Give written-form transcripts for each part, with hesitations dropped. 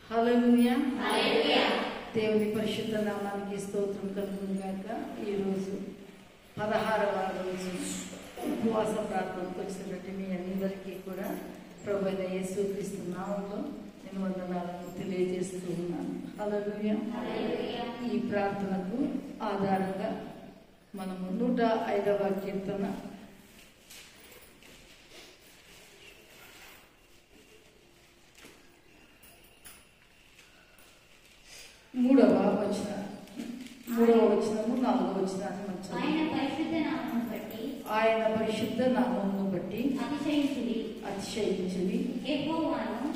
హల్లెలూయా. దేవుని పరిశుద్ధ నామానికి స్తోత్రం కలుగును గాక. ఈరోజు 16వ రోజు ఉపవాస ప్రార్థనకు వచ్చినటువంటి మీ అందరికీ కూడా ప్రభు అయిన యేసుక్రీస్తు నామములో నేను వందనాలను తెలియజేస్తూ ఉన్నాను. హల్లెలూయా. ఈ ప్రార్థనకు ఆధారంగా మనము 105వ కీర్తన 3వ వచనము 4వ వచనాన్ని మనం ఆయన పరిశుద్ధ నామమును బట్టి అతిశయించుడి. యెహోవాను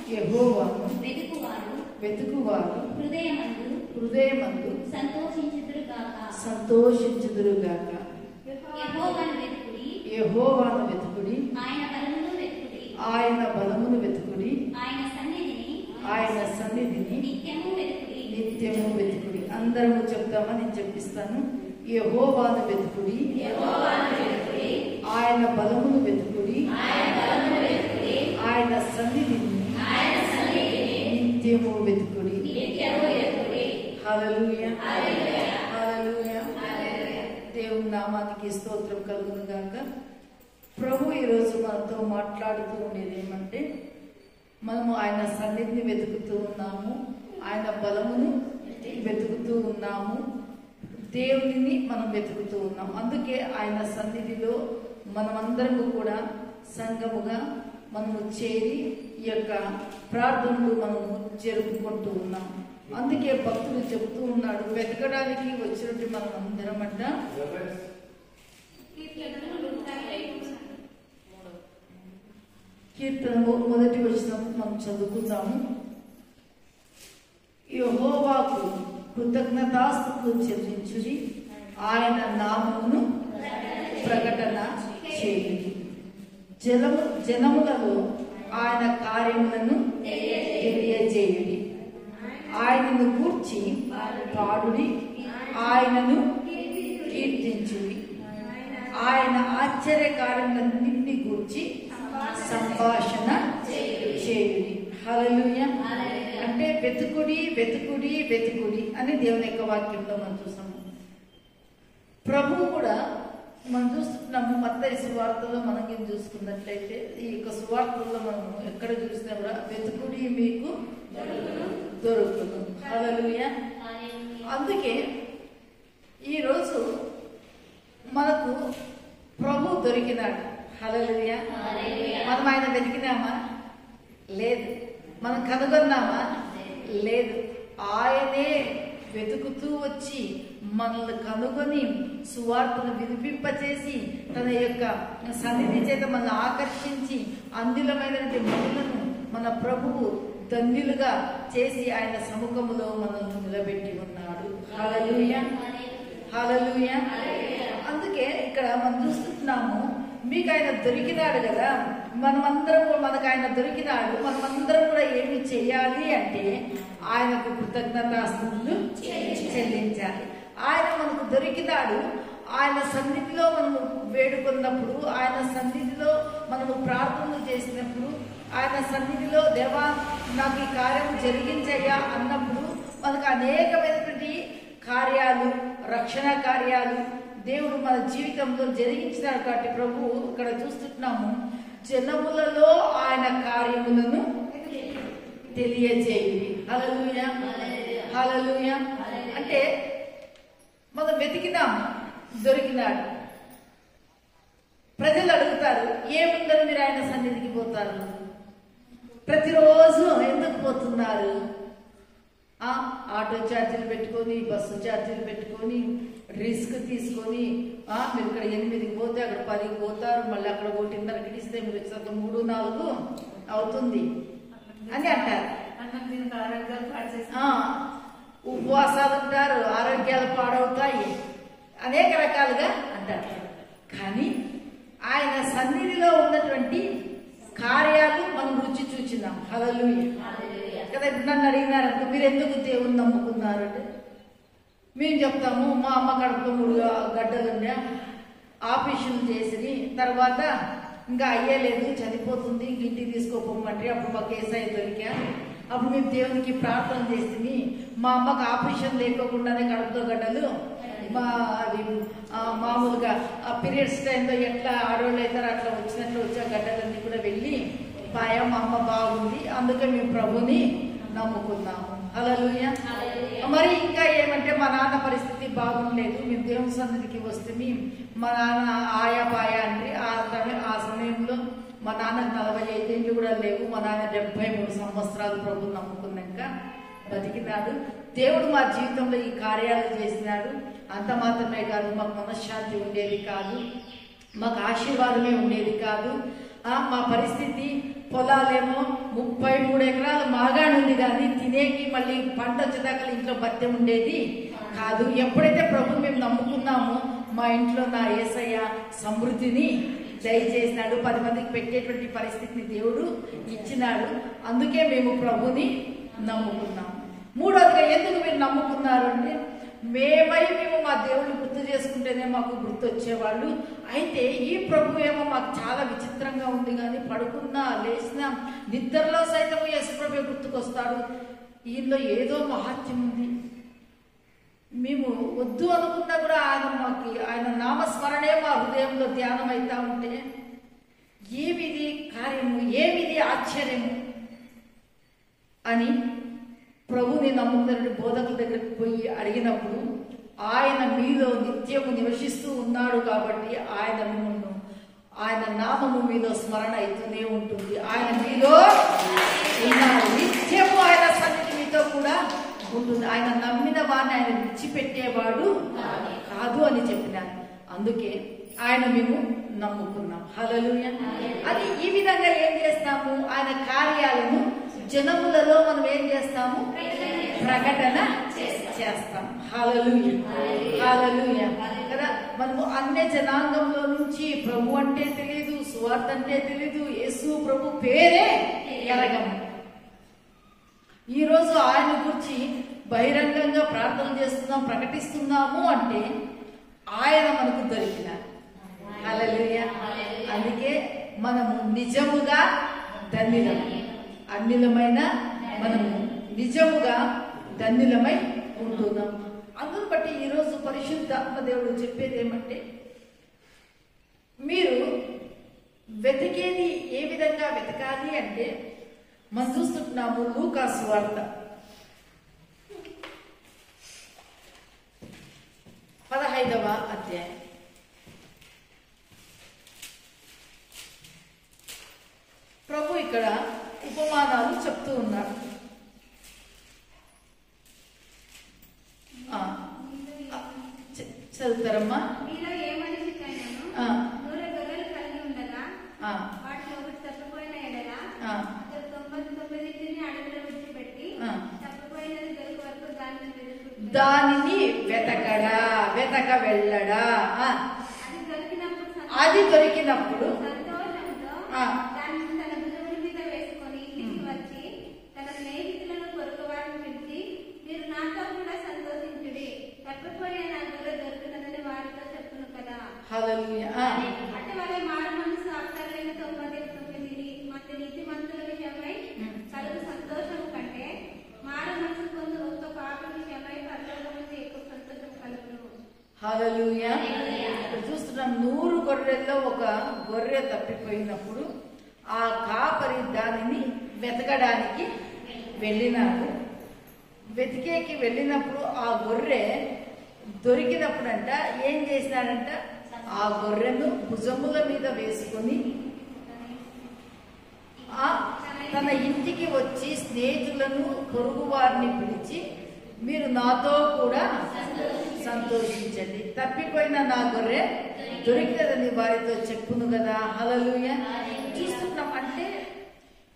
వెతుకువారు హృదయమందు సంతోషించుదురుగాక. యెహోవాను వెతుకుడి, ఆయన బలమును వెతుకుడి, ఆయన సన్నిధిని నిత్యము వెతుకుడి. అందరము చెప్తామా? నేను చెప్పిస్తాను. యెహోవాను వెతుకుడి, ఆయన బలమును వెతుకుడి, ఆయన సన్నిధిని నిత్యము వెతుకుడి. హల్లెలూయా. హల్లెలూయా. దేవుని నామానికి స్తోత్రం కలుగును గాక. ప్రభు ఈరోజు మనతో మాట్లాడుతూ ఉండేది ఏమంటే, మనము ఆయన సన్నిధిని వెతుకుతూ ఉన్నాము, ఆయన బలమును వెతుకుతూ ఉన్నాము, దేవునిని మనం వెతుకుతూ ఉన్నాం. అందుకే ఆయన సన్నిధిలో మనమందరము కూడా సంఘముగా మనము చేరి ఈ యొక్క ప్రార్థనలు మనము జరుపుకుంటూ ఉన్నాం. అందుకే భక్తులు చెబుతూ ఉన్నాడు, వెతకడానికి వచ్చినట్టు మనం అందరం అంట కీర్తన 1వ వచనం మనం చదువుకుందాము. యెహోవాకు కృతజ్ఞతాస్తుతులు చెల్లించుడి, ఆయన నామమును ప్రకటన చేయుడి. జనములలో ఆయన కార్యములను తెలియజేయుడి. ఆయనను గూర్చి పాడుడి, ఆయనను కీర్తించుడి. ఆయన ఆశ్చర్య కార్యములన్నింటినీ గూర్చి సంభాషణ చేయుడి. హల్లెలూయా. అంటే వెతుకుడి వెతుకుడి వెతుకుడి అని దేవుని యొక్క వాక్యంలో మనం చూసాము. ప్రభువు కూడా మనం చూస్తున్నాము. మత్తయి సువార్తలో మనం ఏం చూసుకున్నట్లయితే, ఈ యొక్క సువార్తల్లో మనం ఎక్కడ చూసినా కూడా వెతుకుడి మీకు దొరుకును. హల్లెలూయా. అందుకే ఈరోజు మనకు ప్రభు దొరికినాడు. హల్లెలూయా. మనం ఆయన వెతికినామా? లేదు. మనం కనుగొన్నామా? లేదు. ఆయనే వెతుకుతూ వచ్చి మనల్ని కనుగొని సువార్తను వినిపింపచేసి తన యొక్క సన్నిధి చేత మనల్ని ఆకర్షించి అందిలమైనటువంటి మనులను మన ప్రభువు ధన్యులుగా చేసి ఆయన సముఖములో మనల్ని నిలబెట్టి ఉన్నాడు. హల్లెలూయా. హల్లెలూయా. అందుకే ఇక్కడ మనం చూస్తున్నాము, మీకు ఆయన దొరికినాడు కదా, మనకు ఆయన దొరికినాడు. మనమందరం కూడా ఏమి చేయాలి అంటే ఆయనకు కృతజ్ఞతాస్తుతులు చెల్లించాలి. ఆయన మనకు దొరికినాడు. ఆయన సన్నిధిలో మనము వేడుకున్నప్పుడు, ఆయన సన్నిధిలో మనము ప్రార్థనలు చేసినప్పుడు, ఆయన సన్నిధిలో దేవా నాకు ఈ కార్యం జరిగించయ్యా అన్నప్పుడు మనకు అనేకమైనటువంటి కార్యాలు, రక్షణ కార్యాలు దేవుడు మన జీవితంలో జరిగించినాడు. కాబట్టి ప్రభు ఇక్కడ చూస్తున్నాము, జనములలో ఆయన కార్యములను తెలియజేయుడి. హల్లెలూయా. హల్లెలూయా. అంటే మనం వెతికినాం, దొరికినాడు. ప్రజలు అడుగుతారు, ఏముందని మీరు ఆయన సన్నిధికి పోతారు? ప్రతిరోజు ఎందుకు పోతున్నారు? ఆటో ఛార్జీలు పెట్టుకొని, బస్సు ఛార్జీలు పెట్టుకొని, రిస్క్ తీసుకొని, మీరు ఇక్కడ 8కి పోతే అక్కడ 10కి పోతారు, మళ్ళీ అక్కడ 1:30కి ఇస్తే మీరు వచ్చేసరికి 3-4 అవుతుంది అని అంటారు. ఉపవాసాలు ఉంటారు, ఆరోగ్యాలు పాడవుతాయి, అనేక రకాలుగా అంటారు. కానీ ఆయన సన్నిధిలో ఉన్నటువంటి కార్యాలు మనం రుచి చూచినాం. హల్లెలూయా కదా. ఇప్పుడు నన్ను అడిగినారంటే, మీరు ఎందుకు దేవుని నమ్ముకున్నారు అంటే మేము చెప్తాము, మా అమ్మ కడుపులో 3 గడ్డలుండే, ఆపరేషన్ చేసి తర్వాత ఇంకా అయ్యలేదు, చనిపోతుంది, ఇంటికి తీసుకోపోమంటే అప్పుడు మాకు ఏసఐ దొరికా, అప్పుడు మేము దేవునికి ప్రార్థన చేస్తుంది. మా అమ్మకు ఆపరేషన్ లేకోకుండానే కడుపుతో గడ్డలు అది మామూలుగా పీరియడ్స్ టైంలో ఎట్లా ఆడవాళ్ళు అవుతారో అట్లా వచ్చినట్లు వచ్చే గడ్డలన్నీ కూడా వెళ్ళి మా అమ్మ బాగుంది, అందుకే మేము ప్రభుని నమ్ముకున్నాము. హల్లెలూయా. మరి ఇంకా ఏమంటే మా నాన్న పరిస్థితి బాగుండలేదు. మేము దేవుని సన్నిధికి వస్తే మా నాన్న ఆయా పాయా అంటే ఆ సమయంలో మా నాన్న 45 ఏళ్ళు కూడా లేవు. మా నాన్న 73 సంవత్సరాలు ప్రభుని నమ్ముకున్నాక బతికినాడు. దేవుడు మా జీవితంలో ఈ కార్యాలు చేసినాడు. అంత మాత్రమే కాదు, మాకు మనశ్శాంతి ఉండేది కాదు, మాకు ఆశీర్వాదమే ఉండేది కాదు. మా పరిస్థితి పొలాలేమో 33 ఎకరాలు మాగానుంది, కానీ తినేకి మళ్ళీ పంట వచ్చేదాకా ఇంట్లో బత్తె ఉండేది కాదు. ఎప్పుడైతే ప్రభు మేము నమ్ముకున్నామో మా ఇంట్లో నా యేసయ్య సమృద్ధిని దయచేసినాడు. 10 మందికి పెట్టేటువంటి పరిస్థితిని దేవుడు ఇచ్చినాడు. అందుకే మేము ప్రభుని నమ్ముకున్నాము. మూడోదిగా ఎందుకు మీరు నమ్ముకున్నారు అంటే, మేము మా దేవుడిని గుర్తు చేసుకుంటేనే మాకు గుర్తు వచ్చేవాళ్ళు. అయితే ఈ ప్రభు ఏమో మాకు చాలా విచిత్రంగా ఉంది, కానీ పడుకున్నా లేచినా నిద్రలో సైతం యేసు ప్రభు గుర్తుకొస్తాడు. ఈయనలో ఏదో మహత్యం ఉంది. మేము వద్దు అనుకున్నా కూడా ఆయన నామస్మరణే మా హృదయంలో ధ్యానం అవుతా ఉంటే ఏమిది కార్యము, ఏమిది ఆశ్చర్యము అని ప్రభుని నమ్ముకున్న బోధకుల దగ్గరికి పోయి అడిగినప్పుడు, ఆయన మీలో నిత్యము నివసిస్తూ ఉన్నాడు కాబట్టి ఆయన నామము మీలో స్మరణ అవుతూనే ఉంటుంది. ఆయన మీలో ఉన్నాడు, నిత్యము ఆయన సన్నిధి మీతో కూడా ఉంటుంది. ఆయన నమ్మిన వారిని ఆయన విడిచిపెట్టేవాడు కాదు అని చెప్పినారు. అందుకే ఆయన మేము నమ్ముకున్నాం. హల్లెలూయా. అది ఈ విధంగా ఏం చేస్తాము, ఆయన కార్యాలను జనములలో మనం ఏం చేస్తాము, ప్రకటన చేస్తాం. హల్లెలూయా, హల్లెలూయా కదా. మనము అన్య జనాంగంలో నుంచి ప్రభు అంటే తెలియదు, సువార్త అంటే తెలియదు, యేసు ప్రభు పేరే ఎరగము. ఈరోజు ఆయన గురించి బహిరంగంగా ప్రార్థన చేస్తున్నాం, ప్రకటిస్తున్నాము అంటే ఆయన మనకు దొరికినారు. హల్లెలూయా. అందుకే మనము నిజముగా ధన్యులం, అన్యులమైన మనము నిజముగా ధన్యులమై ఉంటున్నాం. అందును బట్టి ఈరోజు పరిశుద్ధాత్మ దేవుడు చెప్పేది ఏమంటే, మీరు వెతికేది ఏ విధంగా వెతకాలి అంటే, మనం చూస్తున్నాము లూకా సువార్త 15వ అధ్యాయం. ప్రభు ఇక్కడ ఉపమానాలు చెప్తూ ఉన్నారు. చదువుతారమ్మా. దానిని వెతక వెళ్ళడా, అది దొరికినప్పుడు హల్లెలూయా. హల్లెలూయా. చూస్తున్నాం, 100 గొర్రెల్లో ఒక గొర్రె తప్పిపోయినప్పుడు ఆ కాపరి దానిని వెతకడానికి వెళ్ళినాడు. వెతికేకి వెళ్ళినప్పుడు ఆ గొర్రె దొరికినప్పుడంట ఏం చేసినాడంట, ఆ గొర్రెను భుజముల మీద వేసుకొని తన ఇంటికి వచ్చి స్నేహితులను, పొరుగు వారిని పిలిచి, మీరు నాతో కూడా సంతోషించండి, తప్పిపోయిన నా గొర్రె దొరికినదని వారితో చెప్పును కదా. హల్లెలూయా. చూస్తున్నాం అంటే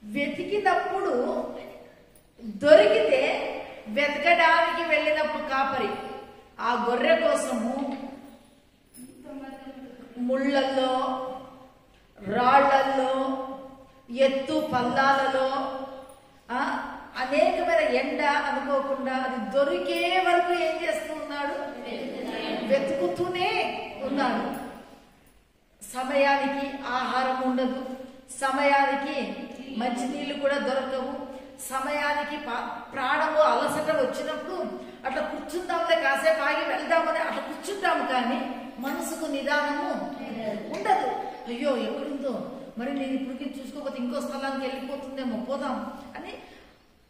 వెతికినప్పుడు దొరికితే, వెతకడానికి వెళ్ళినప్పుడు కాపరి ఆ గొర్రె కోసము ముళ్ళల్లో, రాళ్లల్లో, ఎత్తు పల్లాలలో అనేకమైన ఎండ అనుకోకుండా అది దొరికే వరకు ఏం చేస్తూ ఉన్నాడు, వెతుకుతూనే ఉన్నాడు. సమయానికి ఆహారం ఉండదు, సమయానికి మంచినీళ్ళు కూడా దొరకవు, సమయానికి ప్రాణము అలసట వచ్చినప్పుడు అట్లా కూర్చుందాంలే, కాసేపు ఆగి వెళ్దామని అట్లా కూర్చుంటాము, కానీ మనసుకు నిదానము ఉండదు. అయ్యో ఎక్కడుందో, మరి నేను ఇప్పటికి చూసుకోకపోతే ఇంకో స్థలానికి వెళ్ళిపోతుందేమో, పోదాం అని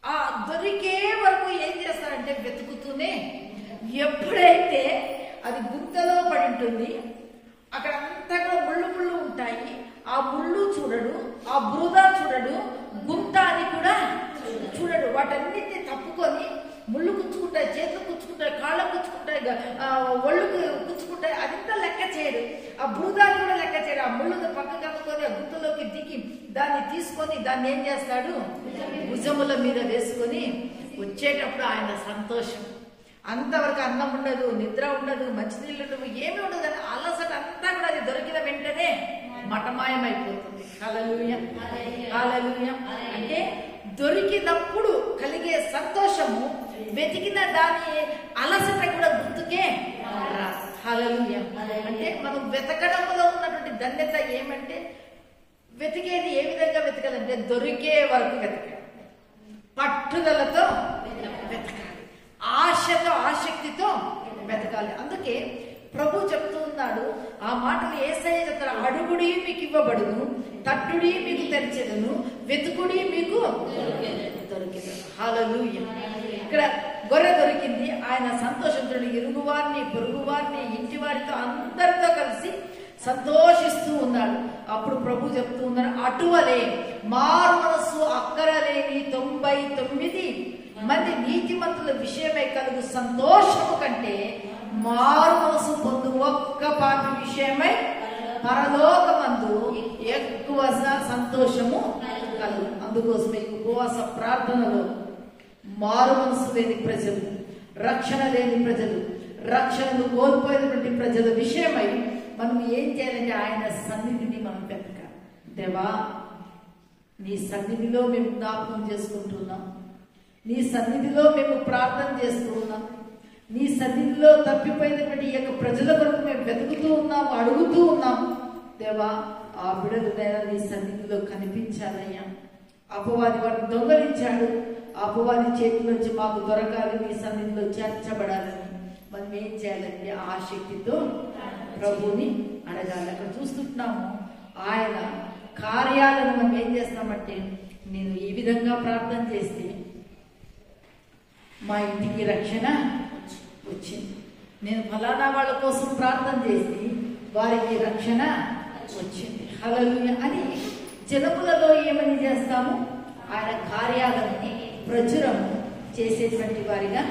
ఆ దొరికే వరకు ఏం చేస్తారంటే వెతుకుతూనే, ఎప్పుడైతే అది గుంతలో పడి ఉంటుంది, అక్కడ అంతా కూడా ముళ్ళు ముళ్ళు ఉంటాయి, ఆ ముళ్ళు చూడడు, ఆ బృద చూడడు, గుంత అని కూడా చూడడు. వాటన్నిటిని తప్పుకొని ముళ్ళు గుచ్చుకుంటాయి, చేతులు గుచ్చుకుంటాయి, కాళ్ళకు గుచ్చుకుంటాయి, ఒళ్ళుకు గుచ్చుకుంటాయి, అదంతా లెక్క చేయడు. ఆ బృదాన్ని కూడా లెక్క చేయడు. ఆ ముళ్ళును పక్కకు అందుకొని ఆ గుంతలోకి దిగి దాన్ని తీసుకొని దాన్ని ఏం చేస్తాడు, భుజముల మీద వేసుకొని వచ్చేటప్పుడు ఆయన సంతోషం. అంతవరకు అన్నం ఉండదు, నిద్ర ఉండదు, మంచినీళ్ళు ఉండవు, ఏమి ఉండదు, అని అలసట అంతా కూడా అది దొరికిన వెంటనే మటమాయమైపోతుంది. హల్లెలూయా, హల్లెలూయా. అంటే దొరికినప్పుడు కలిగే సంతోషము వెతికిన దాని అలసట కూడా గుర్తుకే రాదు. హల్లెలూయా. అంటే మనం వెతకడంలో ఉన్నటువంటి ధన్యత ఏమంటే, వెతికేది ఏ విధంగా వెతకాలంటే దొరికే వరకు వెతకాలి, పట్టుదలతో వెతకాలి, ఆశతో ఆసక్తితో వెతకాలి. అందుకే ప్రభు చెప్తూ ఉన్నాడు ఆ మాటలు. యేసయ్య చెప్తాడు, అడుగుడి మీకు ఇవ్వబడును, తట్టుడి మీకు తెరిచెదను, వెతుకుడి మీకు దొరికెదను. హల్లెలూయా. ఇక్కడ గొర్రె దొరికింది, ఆయన సంతోషంతో ఇరుగువారిని, పొరుగువారిని, ఇంటి వారితో అందరితో కలిసి సంతోషిస్తూ ఉన్నాడు. అప్పుడు ప్రభు చెప్తూ ఉన్నాడు, అటువలే మారు మనస్సు అక్కరలేని 99 మంది నీతిమంతుల విషయమై కలుగు సంతోషము కంటే మారు మనసు పొందు ఒక్క పాపి విషయమై పరలోకమందు ఎక్కువ సంతోషము కలుగు. అందుకోసమే ఉపవాస ప్రార్థనలో మారు మనసు లేని ప్రజలు, రక్షణ లేని ప్రజలు, రక్షణను కోల్పోయినటువంటి ప్రజల విషయమై మనం ఏం చేయాలంటే ఆయన సన్నిధిని మనం వెతకాలి. దేవా, నీ సన్నిధిలో మేము జ్ఞాపకం చేసుకుంటున్నాం, నీ సన్నిధిలో మేము ప్రార్థన చేస్తూ ఉన్నాం, నీ సన్నిధిలో తప్పిపోయినటువంటి ఈ యొక్క ప్రజల కొరకు మేము వెతుకుతూ ఉన్నాము, అడుగుతూ ఉన్నాం. దేవా, ఆ బిడ్డలైనా నీ సన్నిధిలో కనిపించాలయ్యా. అపవాది వాడిని దొంగలించాడు, అపవాది చేతి నుంచి మాకు దొరకాలి, నీ సన్నిధిలో చేర్చబడాలని మనం ఏం చేయాలంటే ఆసక్తితో ప్రభువుని అడగాలి. అక్కడ చూస్తుంటున్నాము ఆయన కార్యాలను మనం ఏం చేస్తామంటే, నేను ఈ విధంగా ప్రార్థన చేస్తే మా ఇంటికి రక్షణ వచ్చింది, నేను ఫలానా వాళ్ళ కోసం ప్రార్థన చేసి వారికి రక్షణ వచ్చింది. హల్లెలూయా అని జనములలో ఏమని చేస్తాము, ఆయన కార్యాలను ప్రచురము చేసేటువంటి వారిగా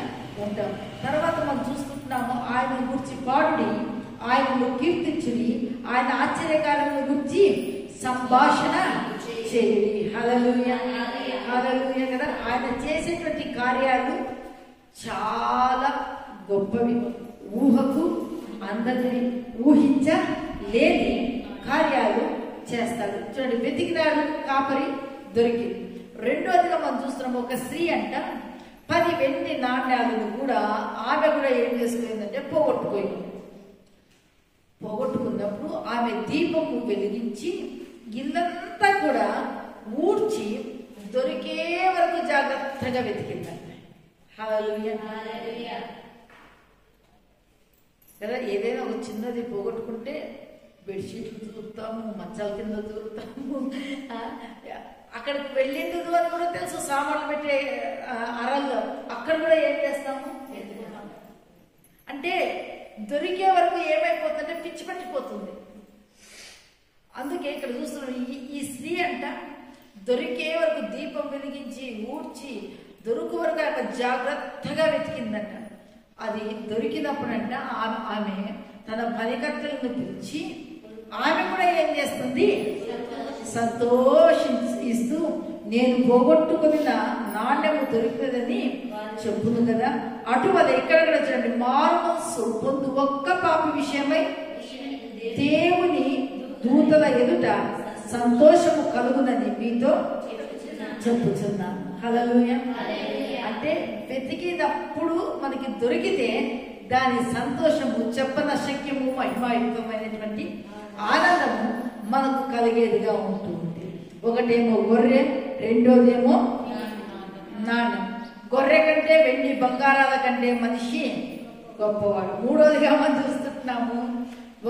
ఉంటాం. తర్వాత మనం చూస్తుంటున్నాము, ఆయన గురించి పాడుడి, ఆయనను కీర్తించుడి, ఆయన ఆశ్చర్యకార్యములను గురించి సంభాషణ చేయుడి. హల్లెలూయా, హల్లెలూయా కదా. ఆయన చేసేటువంటి కార్యాలు చాలా గొప్పవి, ఊహకు అందరినీ ఊహించలేని కార్యాలు చేస్తాడు. చూడండి, వెతికినాడు, కాపరి దొరికింది. రెండోదిగా మనం చూస్తున్నాం, ఒక స్త్రీ అంట 10 వెండి నాణ్యాలను కూడా ఆమె కూడా ఏం చేసుకుందంటే పోగొట్టుకున్నప్పుడు ఆమె దీపము వెలిగించి ఇల్లంతా కూడా ఊడ్చి దొరికే వరకు జాగ్రత్తగా వెతికిందంట. హల్లెలూయా కదా. ఏదైనా ఒక చిన్నది పోగొట్టుకుంటే బెడ్షీట్లు దొరుకుతాము, మంచాల కింద దొరుకుతాము, అక్కడికి వెళ్ళిండదు అని కూడా తెలుసు, సామాన్లు పెట్టే అరల్లో అక్కడ కూడా ఏం చేస్తాము, అంటే దొరికే వరకు ఏమైపోతుందంటే పిచ్చి పట్టిపోతుంది. అందుకే ఇక్కడ చూస్తున్నాం, ఈ స్త్రీ అంట దొరికే వరకు దీపం వెలిగించి ఊడ్చి దొరుకు వరకు ఆమె జాగ్రత్తగా వెతికిందంట. అది దొరికినప్పుడంట ఆమె తన పనికర్తలను పిలిచి ఆమె కూడా ఏం చేస్తుంది, సంతోషిస్తూ నేను పోగొట్టుకున్న నాణ్యము దొరికినదని చెప్పును కదా. అటువలే ఇక్కడ చూడండి, మారు మనస్సు పొందు ఒక్క పాపి విషయమై దేవుని దూతల ఎదుట సంతోషము కలుగునని మీతో చెప్పుచున్నాను. హల్లెలూయా. అంటే వెతికినప్పుడు మనకి దొరికితే దాని సంతోషము చెప్పనశక్యము మహిమాయుక్తమైనటువంటి ఆనందము మనకు కలిగేదిగా ఉంటుంది. ఒకటేమో గొర్రె, రెండోదేమో నాణ్యం. గొర్రె కంటే వెండి బంగారాల కంటే మనిషి గొప్పవాడు. మూడోదిగా మనం చూస్తున్నాము,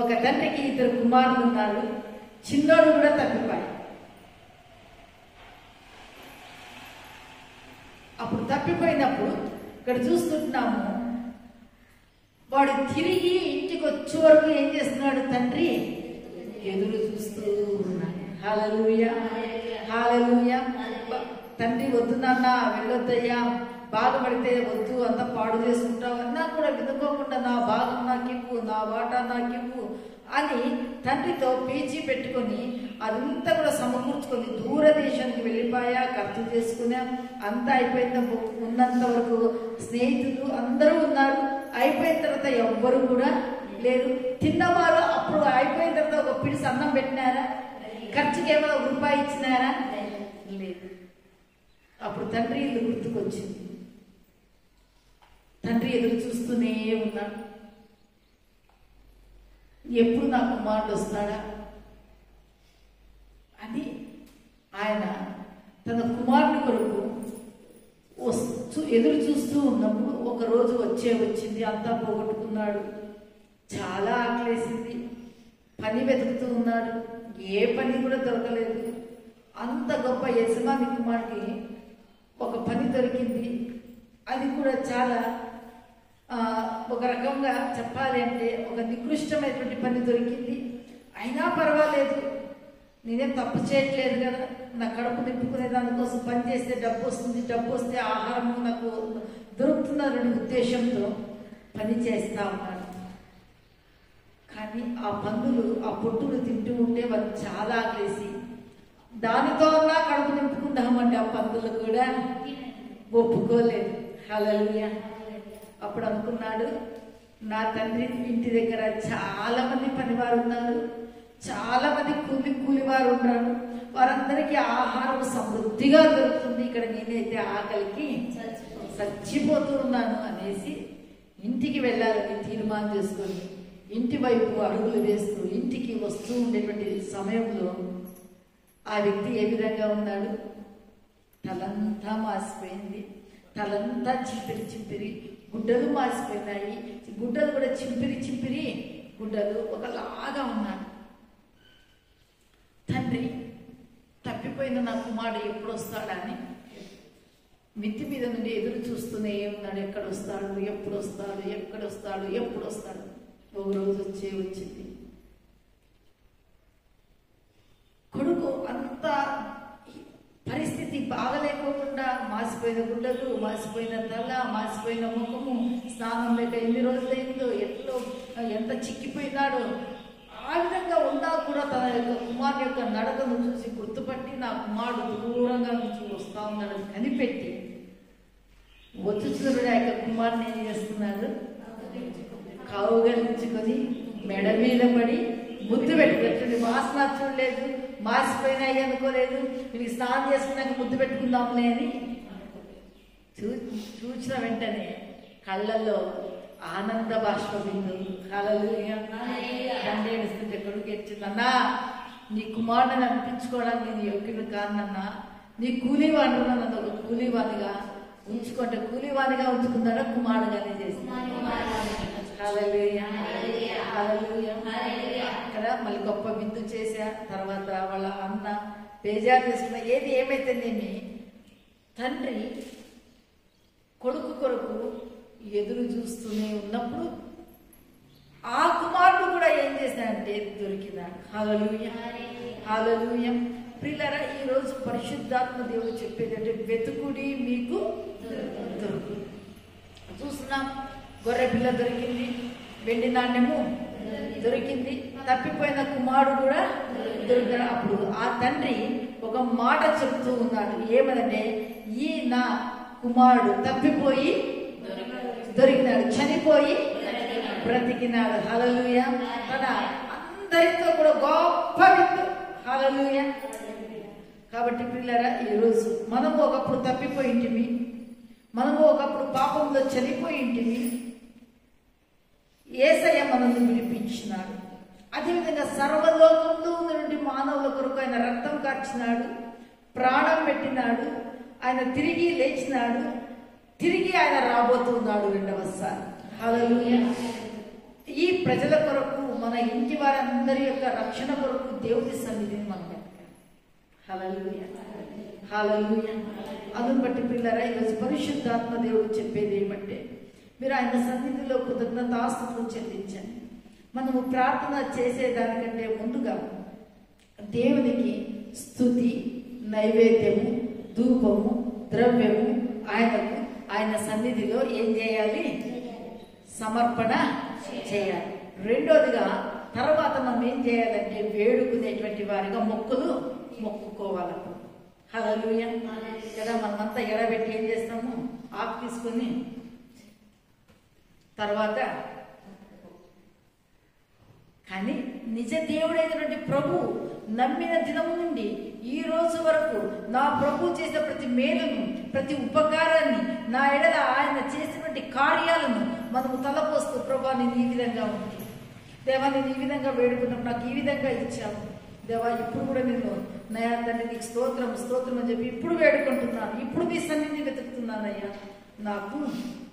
ఒక తండ్రికి 2 కుమారులు ఉన్నారు. చిన్నోడు కూడా తప్పిపోయాడు. అప్పుడు తప్పిపోయినప్పుడు ఇక్కడ చూస్తున్నాము, వాడు తిరిగి ఇంటికి వచ్చే వరకు ఏం చేస్తున్నాడు? తండ్రి ఎదురు చూస్తూ ఉన్నాడు. హల్లెలూయా, హల్లెలూయా. తండ్రి వద్దు నాన్న, వెళ్ళొద్దయ్యా, బాధపడితే వద్దు, అంతా పాడు చేసుకుంటావు అన్నా కూడా వినుకోకుండా నా భాగం నాకివ్వు, నా వాటా నాకివ్వు అని తండ్రితో పేచీ పెట్టుకొని అదంతా కూడా సమకూర్చుకొని దూరదేశానికి వెళ్ళిపోయా, ఖర్చు చేసుకున్నా. అంతా అయిపోయిన ఉన్నంత వరకు స్నేహితులు అందరూ ఉన్నారు. అయిపోయిన తర్వాత ఎవ్వరు కూడా లేరు. తిన్నవారు అప్పుడు అయిపోయిన తర్వాత ఒక పిడిసి అన్నం పెట్టినారా? ఖర్చుకి ఏమైనా రూపాయి ఇచ్చినారా? లేదు. అప్పుడు తండ్రి ఇల్లు గుర్తుకొచ్చింది. తండ్రి ఎదురు చూస్తూనే ఉన్నాడు. ఎప్పుడు నా కుమారుడు వస్తాడా అని ఆయన తన కుమారుని కొరకు ఎదురు చూస్తూ ఉన్నప్పుడు ఒక రోజు వచ్చింది. అంతా పోగొట్టుకున్నాడు. చాలా ఆకలేసింది. పని వెతుకుతూ ఉన్నాడు. ఏ పని కూడా దొరకలేదు. అంత గొప్ప యజమాని కుమారుడికి ఒక పని దొరికింది. అది కూడా చాలా ఒక రకంగా చెప్పాలి అంటే ఒక నికృష్టమైనటువంటి పని దొరికింది. అయినా పర్వాలేదు, నేనేం తప్పు చేయట్లేదు కదా, నా కడుపు నింపుకునే దానికోసం పని చేస్తే డబ్బు వస్తుంది, డబ్బు వస్తే ఆహారం నాకు దొరుకుతుందనే ఉద్దేశంతో పని చేస్తా ఉన్నాడు. కానీ ఆ పందులు ఆ పొట్టులు తింటూ ఉంటే వాళ్ళు చాలా ఆకలేసి దానితో కడుపు నింపుకుందామంటే ఆ పందులు కూడా ఒప్పుకోలేదు. హల్లెలూయా. అప్పుడు అనుకున్నాడు, నా తండ్రి ఇంటి దగ్గర చాలా మంది పనివారు ఉన్నారు, చాలా మంది కూలివారు ఉన్నారు, వారందరికీ ఆహారం సమృద్ధిగా దొరుకుతుంది. ఇక్కడ నేనైతే ఆకలికి చచ్చిపోతూ ఉన్నాను అనేసి ఇంటికి వెళ్ళాలని తీర్మానం చేసుకొని ఇంటి వైపు అడుగులు వేస్తూ ఇంటికి వస్తూ ఉండేటువంటి సమయంలో ఆ వ్యక్తి ఏ విధంగా ఉన్నాడు? తలంతా మాసిపోయింది. తలంతా చింపిరి గుడ్డలు మాసిపోయినాయి. గుడ్డలు కూడా చింపిరి గుడ్డలు ఒకలాగా ఉన్నాడు. తండ్రి తప్పిపోయిన నా కుమారుడు ఎప్పుడు వస్తాడా అని మిద్ది మీద నుండి ఎదురు చూస్తూనే ఉన్నాడు. ఎప్పుడు వస్తాడు. ఒక రోజు వచ్చింది. కొడుకు అంత పరిస్థితి బాగలేకోకుండా మాసిపోయిన గుడ్డలు, మాసిపోయిన తల, మాసిపోయిన ముఖము, స్నానం లేక ఎన్ని రోజులైందో, ఎంత చిక్కిపోయినాడో, ఆ విధంగా ఉన్నా కూడా తన యొక్క కుమారుడు యొక్క నడకను చూసి గుర్తుపట్టి నా కుమారుడు దూరంగా నుంచి వస్తా ఉన్నాడని కనిపెట్టి వచ్చుచున్న ఆ యొక్క కుమారుని ఏం చేస్తున్నాడు? కౌగలించుకొని మెడ మీద పడి ముద్దు పెట్టుకుంటుంది. వాసన చూడలేదు, మాసిపోయినాయి అనుకోలేదు, వీళ్ళకి స్నానం చేసుకున్నాక ముద్దు పెట్టుకుందాంలే అని చూసిన వెంటనే కళ్ళల్లో ఆనంద బాష్పబిందు. హల్లెలూయా. తండ్రి ఏడుస్తుంటే కొడుకు ఎచ్చిందన్నా, నీ కుమారుడిని అనిపించుకోవడానికి నేను యోగ్యుడు కాదన్నా, నీ కూలీవాడు నన్ను ఒక కూలీవానిగా ఉంచుకుంటే కూలీవానిగా ఉంచుకున్నాడా కుమారుడుగానే చేసింది. హల్లెలూయా, హల్లెలూయా. అక్కడ మళ్ళీ గొప్ప విందు చేశా. తర్వాత వాళ్ళ అన్న బేజారు చేసుకున్న ఏది ఏమైతేనేమి తండ్రి కొడుకు కొరకు ఎదురు చూస్తూనే ఉన్నప్పుడు ఆ కుమారుడు కూడా ఏం చేశాడంటే దొరికినాడు. హల్లెలూయా, హల్లెలూయా. ప్రియులారా, ఈరోజు పరిశుద్ధాత్మ దేవుడు చెప్పేదంటే వెతుకుడి మీకు దొరుకు. చూస్తున్నాం, గొర్రె పిల్ల దొరికింది, వెండి నాణ్యము దొరికింది, తప్పిపోయిన కుమారుడు కూడా దొరికిన. అప్పుడు ఆ తండ్రి ఒక మాట చెప్తూ ఉన్నాడు. ఏమనంటే, ఈ నా కుమారుడు తప్పిపోయి దొరికినాడు, చనిపోయి బ్రతికినాడు. హల్లెలూయా. తన అందరితో కూడా గొప్ప విందు. హల్లెలూయా. కాబట్టి పిల్లరా, ఈరోజు మనము ఒకప్పుడు తప్పిపోయింటిమి, మనము ఒకప్పుడు పాపంలో చనిపోయింటిమి, యేసయ్య మనల్ని విడిపించినాడు. అదేవిధంగా సర్వలోకంలో ఉన్నటువంటి మానవుల కొరకు ఆయన రక్తం కార్చినాడు, ప్రాణం పెట్టినాడు. ఆయన తిరిగి లేచినాడు, తిరిగి ఆయన రాబోతున్నాడు రెండవసారి. హల్లెలూయా. ఈ ప్రజల కొరకు, మన ఇంటి వారందరి యొక్క రక్షణ కొరకు దేవుని సన్నిధిని మనం వెతకాలి. హల్లెలూయా, హల్లెలూయా. అందుని బట్టి పిల్లరా, ఈరోజు పరిశుద్ధాత్మ దేవుడు చెప్పేది ఏమంటే, మీరు ఆయన సన్నిధిలో కృతజ్ఞతాస్తుతులు చెల్లించండి. మనము ప్రార్థన చేసేదానికంటే ముందుగా దేవునికి స్తుతి, నైవేద్యము, ధూపము, ద్రవ్యము ఆయనకు, ఆయన సన్నిధిలో ఏం చేయాలి? సమర్పణ చేయాలి. రెండోదిగా తర్వాత మనం ఏం చేయాలంటే వేడుకునేటువంటి వారిగా మొక్కుకోవాలి. హల్లెలూయా కదా. మనమంతా ఎడబెట్టి ఏం చేస్తాము? ఆకు తీసుకొని తర్వాత, కానీ నిజ దేవుడైనటువంటి ప్రభు నమ్మిన దినము నుండి ఈ రోజు వరకు నా ప్రభు చేసిన ప్రతి మేలును, ప్రతి ఉపకారాన్ని, నా ఎడల ఆయన చేసినటువంటి కార్యాలను మనము తలపోస్తూ, ప్రభా నేను ఈ విధంగా ఉంది, దేవా నేను ఈ విధంగా వేడుకున్నాను, నాకు ఈ విధంగా ఇచ్చాము దేవా, ఇప్పుడు కూడా నేను నయా తండ్రి నీకు స్తోత్రం స్తోత్రం అని చెప్పి ఇప్పుడు వేడుకుంటున్నాను, ఇప్పుడు నీ సన్నిధిని వెతుకుతున్నానయ్యా, నాకు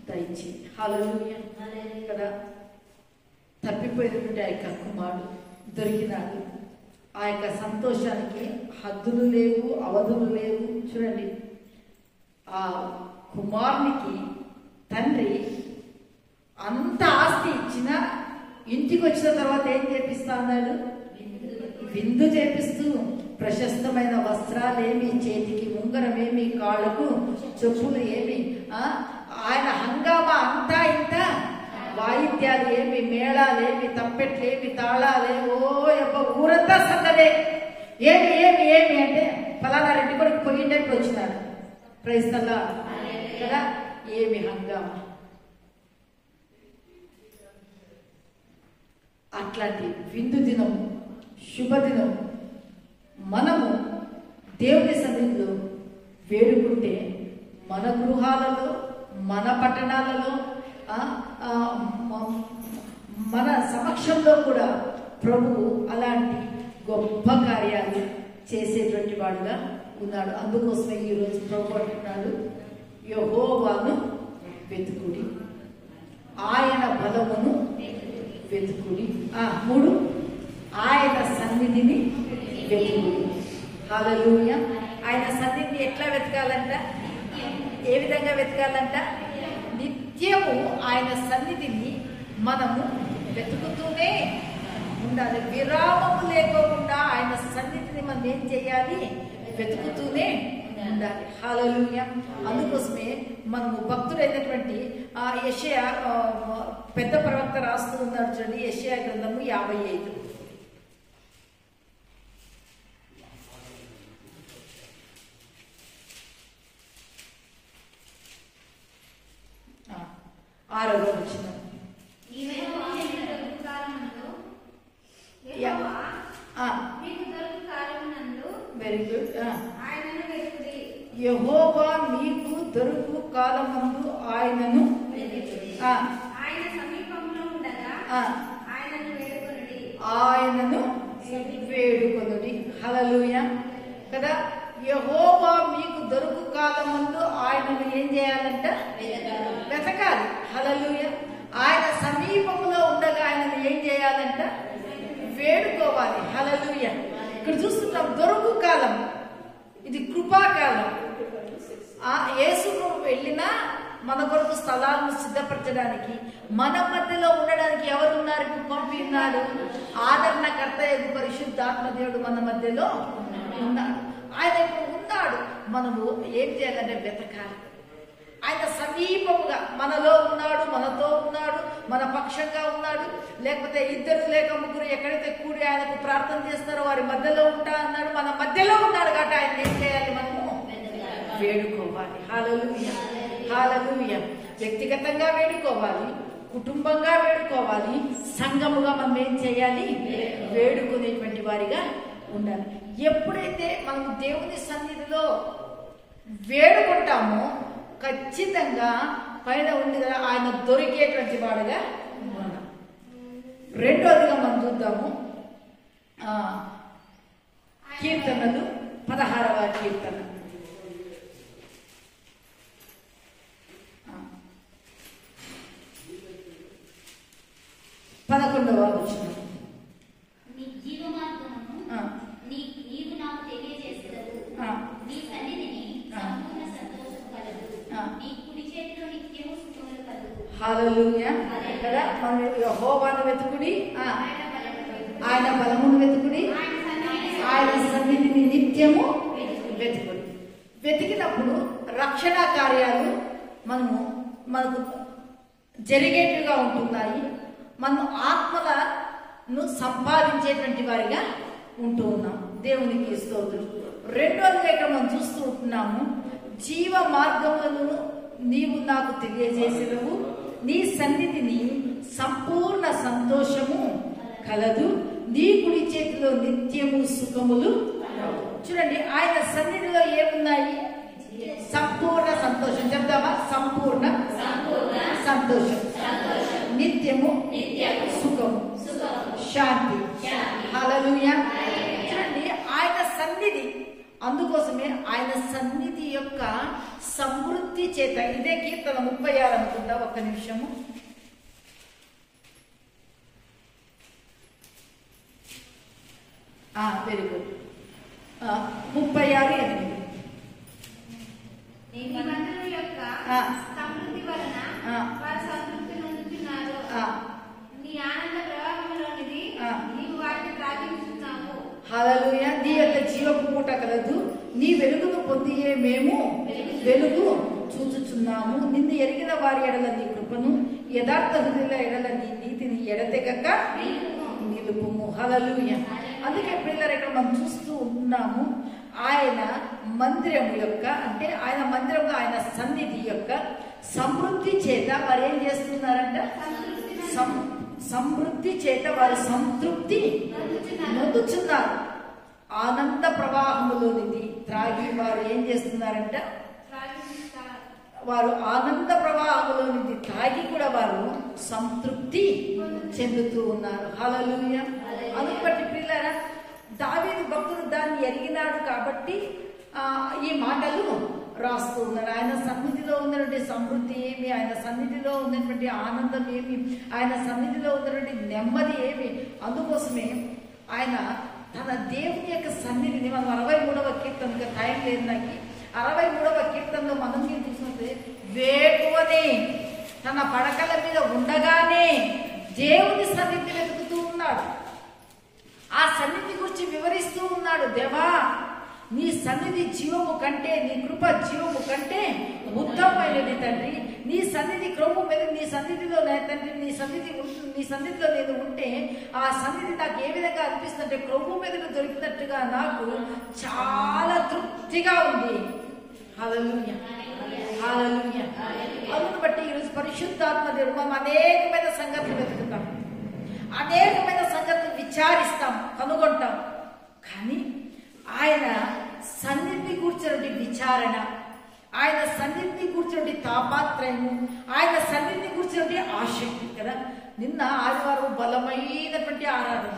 దయచేయి. హల్లెలూయా కదా. తప్పిపోయినటువంటి ఆ యొక్క కుమారుడు దొరికినాడు. ఆ యొక్క సంతోషానికి హద్దులు లేవు, అవధులు లేవు. చూడండి, ఆ కుమారునికి తండ్రి అంత ఆస్తి ఇచ్చిన, ఇంటికి వచ్చిన తర్వాత ఏం చేపిస్తా అన్నాడు? విందు చేపిస్తూ, ప్రశస్తమైన వస్త్రాలేమి, చేతికి ఉంగరమేమి, కాళ్ళకు చెప్పులు ఏమి, ఆయన హంగామా అంతా ఇంత, వాయిద్యాలు ఏమి, మేళాలేమి, తప్పెట్లేమి, తాళాలేమి, ఊరంతా సందడే. ఏమి ఏమి ఏమి అంటే ఫలానా రెడ్డి కొడుకు పోయిండేప్పుడు వచ్చినాడు. ప్రైస్తల్లా కదా. ఏమి హంగామా. అట్లాంటి విందు దినం, శుభదినం మనము దేవుని సన్నిధిలో వేడుకుంటే, మన గృహాలలో, మన పట్టణాలలో, మన సమక్షంలో కూడా ప్రభువు అలాంటి గొప్ప కార్యాలు చేసేటువంటి వాడుగా ఉన్నాడు. అందుకోసమే ఈరోజు ప్రభు అంటున్నాడు, యెహోవాను వెతుకుడి, ఆయన బలమును వెతుకుడి. 3 ఆయన సన్నిధిని వెతుకుడి. హల్లెలూయా. ఆయన సన్నిధిని ఎట్లా వెతకాలంట? ఏ విధంగా వెతకాలంట? నిత్యము ఆయన సన్నిధిని మనము వెతుకుతూనే ఉండాలి. విరామము లేకోకుండా ఆయన సన్నిధిని మనం ఏం చేయాలి? వెతుకుతూనే ఉండాలి. హల్లెలూయా. అందుకోసమే మనము భక్తుడైనటువంటి యెషయా పెద్ద ప్రవక్త రాస్తూ ఉన్నాడు. చూడండి, యెషయా గ్రంథము 55. Very good. యెహోవా మీకు దొరుకు కాలమందు ఆయనను వేడుకొనుడి. హల్లెలూయా కదా. యెహోవా మీకు దొరుకు కాలమందు ఆయనను ఏం చేయాలంట? వెతకాలి. హల్లెలూయా. ఆయన సమీపంలో ఉండగా ఆయనను ఏం చేయాలంట? వేడుకోవాలి. హల్లెలూయా. ఇక్కడ చూస్తున్నాం, దొరుకు కాలం, ఇది కృపాకాలం. యేసు వెళ్ళినా మన కొరకు స్థలాలను సిద్ధపరచడానికి, మన మధ్యలో ఉండడానికి ఎవరున్నారు? పంపినాడు. ఆదరణకర్త పరిశుద్ధాత్మ దేవుడు మన మధ్యలో ఉన్నాడు. ఆయన ఉన్నాడు. మనము ఏం చేయాలంటే వెతకాలి. ఆయన సమీపముగా మనలో ఉన్నాడు, మనతో ఉన్నాడు, మన పక్షంగా ఉన్నాడు. లేకపోతే 2 లేక 3 ఎక్కడైతే కూడి ఆయనకు ప్రార్థన చేస్తారో వారి మధ్యలో ఉంటా అన్నాడు. మన మధ్యలో ఉన్నాడు కాబట్టి ఆయన ఏం చేయాలి? మనము వేడుకోవాలి. హల్లెలూయా, హల్లెలూయా. వ్యక్తిగతంగా వేడుకోవాలి, కుటుంబంగా వేడుకోవాలి, సంఘముగా మనం ఏం చేయాలి? వేడుకునేటువంటి వారిగా ఉండాలి. ఎప్పుడైతే మనం దేవుని సన్నిధిలో వేడుకుంటామో ఖచ్చితంగా పైన ఉంది కదా ఆయన దొరికేటువంటి వాడుగా ఉన్నాం. రెండోదిగా మనం చూద్దాము, కీర్తనలు 16వ కీర్తన. హల్లెలూయా కదా. మనం యెహోవాను వెతుకుడి, ఆయన బలమును వెతుకుడి, ఆయన సన్నిధిని నిత్యము వెతుకుడి. వెతికినప్పుడు రక్షణ కార్యాలు మనకు జరిగేట్టుగా ఉంటున్నాయి. మనం ఆత్మలను సంపాదించేటువంటి వారిగా ఉంటూ ఉన్నాం. దేవునికి స్తోత్రం. రెండోదిగా ఇక్కడ మనం చూస్తూ ఉంటున్నాము, జీవ మార్గములను నీవు నాకు తెలియజేసినవు, నీ సన్నిధిని సంపూర్ణ సంతోషము కలదు, నీ కుడి చేతిలో నిత్యము సుఖములు. చూడండి, ఆయన సన్నిధిలో ఏమున్నాయి? సంపూర్ణ సంతోషం. చెప్దామా? సంపూర్ణ సంతోషం, నిత్యము సుఖము, శాంతి. హల్లెలూయా. చూడండి, ఆయన సన్నిధి, అందుకోసమే ఆయన సన్నిధి యొక్క సమృద్ధి చేత. ఇదే కీర్తన 36 అనుకుంటా, ఒక్క నిమిషము. Very good. 36:8. సమృద్ధి వలన వారు సంతృప్తి నొందుతున్నారు. నీ ఆనంద ప్రవాహంలోనిది నీవు వాటిని త్రాగించున్నావు. హల్లెలూయా. నీ యొక్క జీవపు మూట కలదు, నీ వెలుగును పొందియే మేము వెలుగు చూచుచున్నాము. నిన్ను ఎరిగిన వారి ఎడల నీ కృపను, యథార్థ హృదయుల ఎడల నీ నీతిని ఎడతెగక నిలుపుము. హల్లెలూయా. అందుకే పిల్లలు ఇక్కడ మనం చూస్తూ ఉన్నాము, ఆయన మందిరము యొక్క, అంటే ఆయన మందిరంలో ఆయన సన్నిధి యొక్క సమృద్ధి చేత వారు ఏం చేస్తున్నారంట? సమృద్ధి చేత వారు సంతృప్తి నొందుచున్నారు. ఆనంద ప్రవాహములోనిది త్రాగి వారు ఏం చేస్తున్నారంట? వారు ఆనంద ప్రవాహములోనిది తాగి కూడా వారు సంతృప్తి చెందుతూ ఉన్నారు. హల్లెలూయా. అందుబట్టి పిల్లరా, దావీదు భక్తుడు దాన్ని ఎరిగినాడు కాబట్టి ఈ మాటలు రాస్తూ ఉన్నారు. ఆయన సన్నిధిలో ఉన్నటువంటి సమృద్ధి ఏమి, ఆయన సన్నిధిలో ఉన్నటువంటి ఆనందం ఏమి, ఆయన సన్నిధిలో ఉన్నటువంటి నెమ్మది ఏమి. అందుకోసమే ఆయన తన దేవుని యొక్క సన్నిధిని, మనం 63వ కీర్తనగా టైం లేదు నాకు, 63వ కీర్తనలో మనం చూసినట్టు వేకువనే తన పడకల మీద ఉండగానే దేవుని సన్నిధిని వెతుకుతూ ఉన్నాడు. ఆ సన్నిధి గురించి వివరిస్తూ ఉన్నాడు. దేవా, నీ సన్నిధి జీవము కంటే, నీ కృప జీవము కంటే ఉత్తమమైనది తండ్రి. నీ సన్నిధి క్రొమ్ము మీద, నీ సన్నిధిలో తండ్రి, నీ సన్నిధిలో నేను ఉంటే ఆ సన్నిధి నాకు ఏ విధంగా అనిపిస్తుందంటే, క్రొమ్ము మీద దొరికినట్టుగా నాకు చాలా తృప్తిగా ఉంది. హల్లెలూయా, హల్లెలూయా. అందును బట్టి ఈరోజు పరిశుద్ధాత్మ దేవుడు మనం అనేకమైన సంగతులు వెతుకుతాం, అనేకమైన సంగతులు విచారిస్తాం, కనుగొంటాం. కానీ ఆయన సన్నిధిని కూర్చున్నటువంటి విచారణ, ఆయన సన్నిధిని కూర్చున్నటువంటి తాపాత్రయము, ఆయన సన్నిధిని కూర్చున్నటువంటి ఆసక్తి కదా. నిన్న ఆదివారం బలమైనటువంటి ఆరాధన,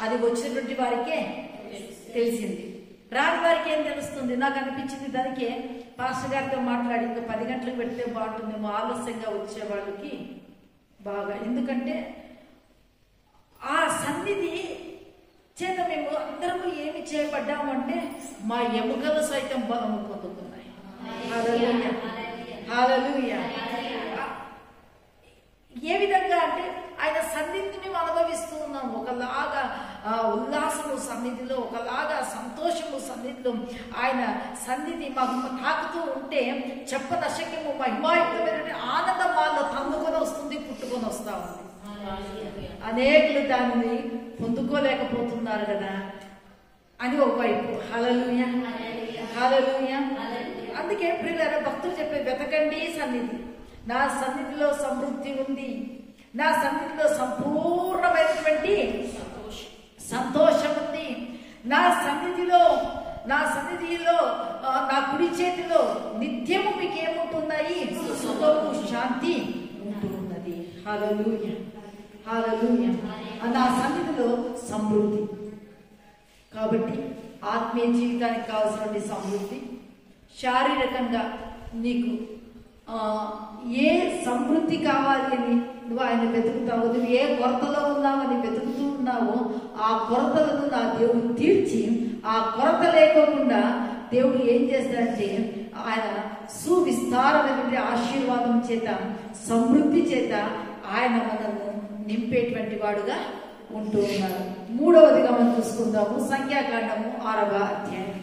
అది వచ్చినటువంటి వారికే తెలిసింది, రాని వారికి ఏం తెలుస్తుంది? నాకు అనిపించింది దానికే పాస్టర్ గారితో మాట్లాడి ఇంకా 10 గంటలకు పెడితే బాగుంటుందేమో, ఆలస్యంగా వచ్చే వాళ్ళకి బాగా. ఎందుకంటే ఆ సన్నిధి చేత మేము అందరము ఏమి చేయబడ్డాము అంటే మా ఎముకలు సైతం బలము పొందుతున్నాయి. హల్లెలూయా, హల్లెలూయా. ఏ విధంగా అంటే ఆయన సన్నిధిని మేము అనుభవిస్తూ ఉన్నాము. ఒకలాగా ఉల్లాసము సన్నిధిలో, ఒకలాగా సంతోషము సన్నిధిలో. ఆయన సన్నిధి మాకు తాకుతూ ఉంటే చెప్పనశక్యము మహిమాయుక్తమైన ఆనందం వాళ్ళలో తన్నుకొని వస్తుంది, పుట్టుకొని వస్తా ఉంది. అనేకులు దానిని పొందుకోలేకపోతున్నారు కదా అని ఒకవైపు. హల్లెలూయా, హల్లెలూయా. అందుకే ప్రియులారా, భక్తులు చెప్పే వెతకండి సన్నిధి. నా సన్నిధిలో సమృద్ధి ఉంది, నా సన్నిధిలో సంపూర్ణమైనటువంటి సంతోషం ఉంది, నా సన్నిధిలో నా కుడి చేతిలో నిత్యము మీకు ఏముంటున్నాయి? సుఖము, శాంతి ఉంటూ ఉన్నది. హల్లెలూయా, హల్లెలూయా. నా సన్నిధిలో సమృద్ధి. కాబట్టి ఆత్మీయ జీవితానికి కావాల్సినటువంటి సమృద్ధి, శారీరకంగా నీకు ఏ సమృద్ధి కావాలి అని నువ్వు ఆయన వెతుకుతావు. నువ్వు ఏ కొరతలో ఉన్నావని వెతుకుతూ ఉన్నావో ఆ కొరతలను నా దేవుడు తీర్చి, ఆ కొరత లేకోకుండా దేవుడు ఏం చేస్తాడంటే ఆయన సువిస్తారమైనటువంటి ఆశీర్వాదం చేత, సమృద్ధి చేత ఆయన మనల్ని నింపేటువంటి వాడుగా ఉంటూ ఉన్నారు. మూడవదిగా మనం చూసుకుందాము సంఖ్యాకాండము 6వ అధ్యాయం.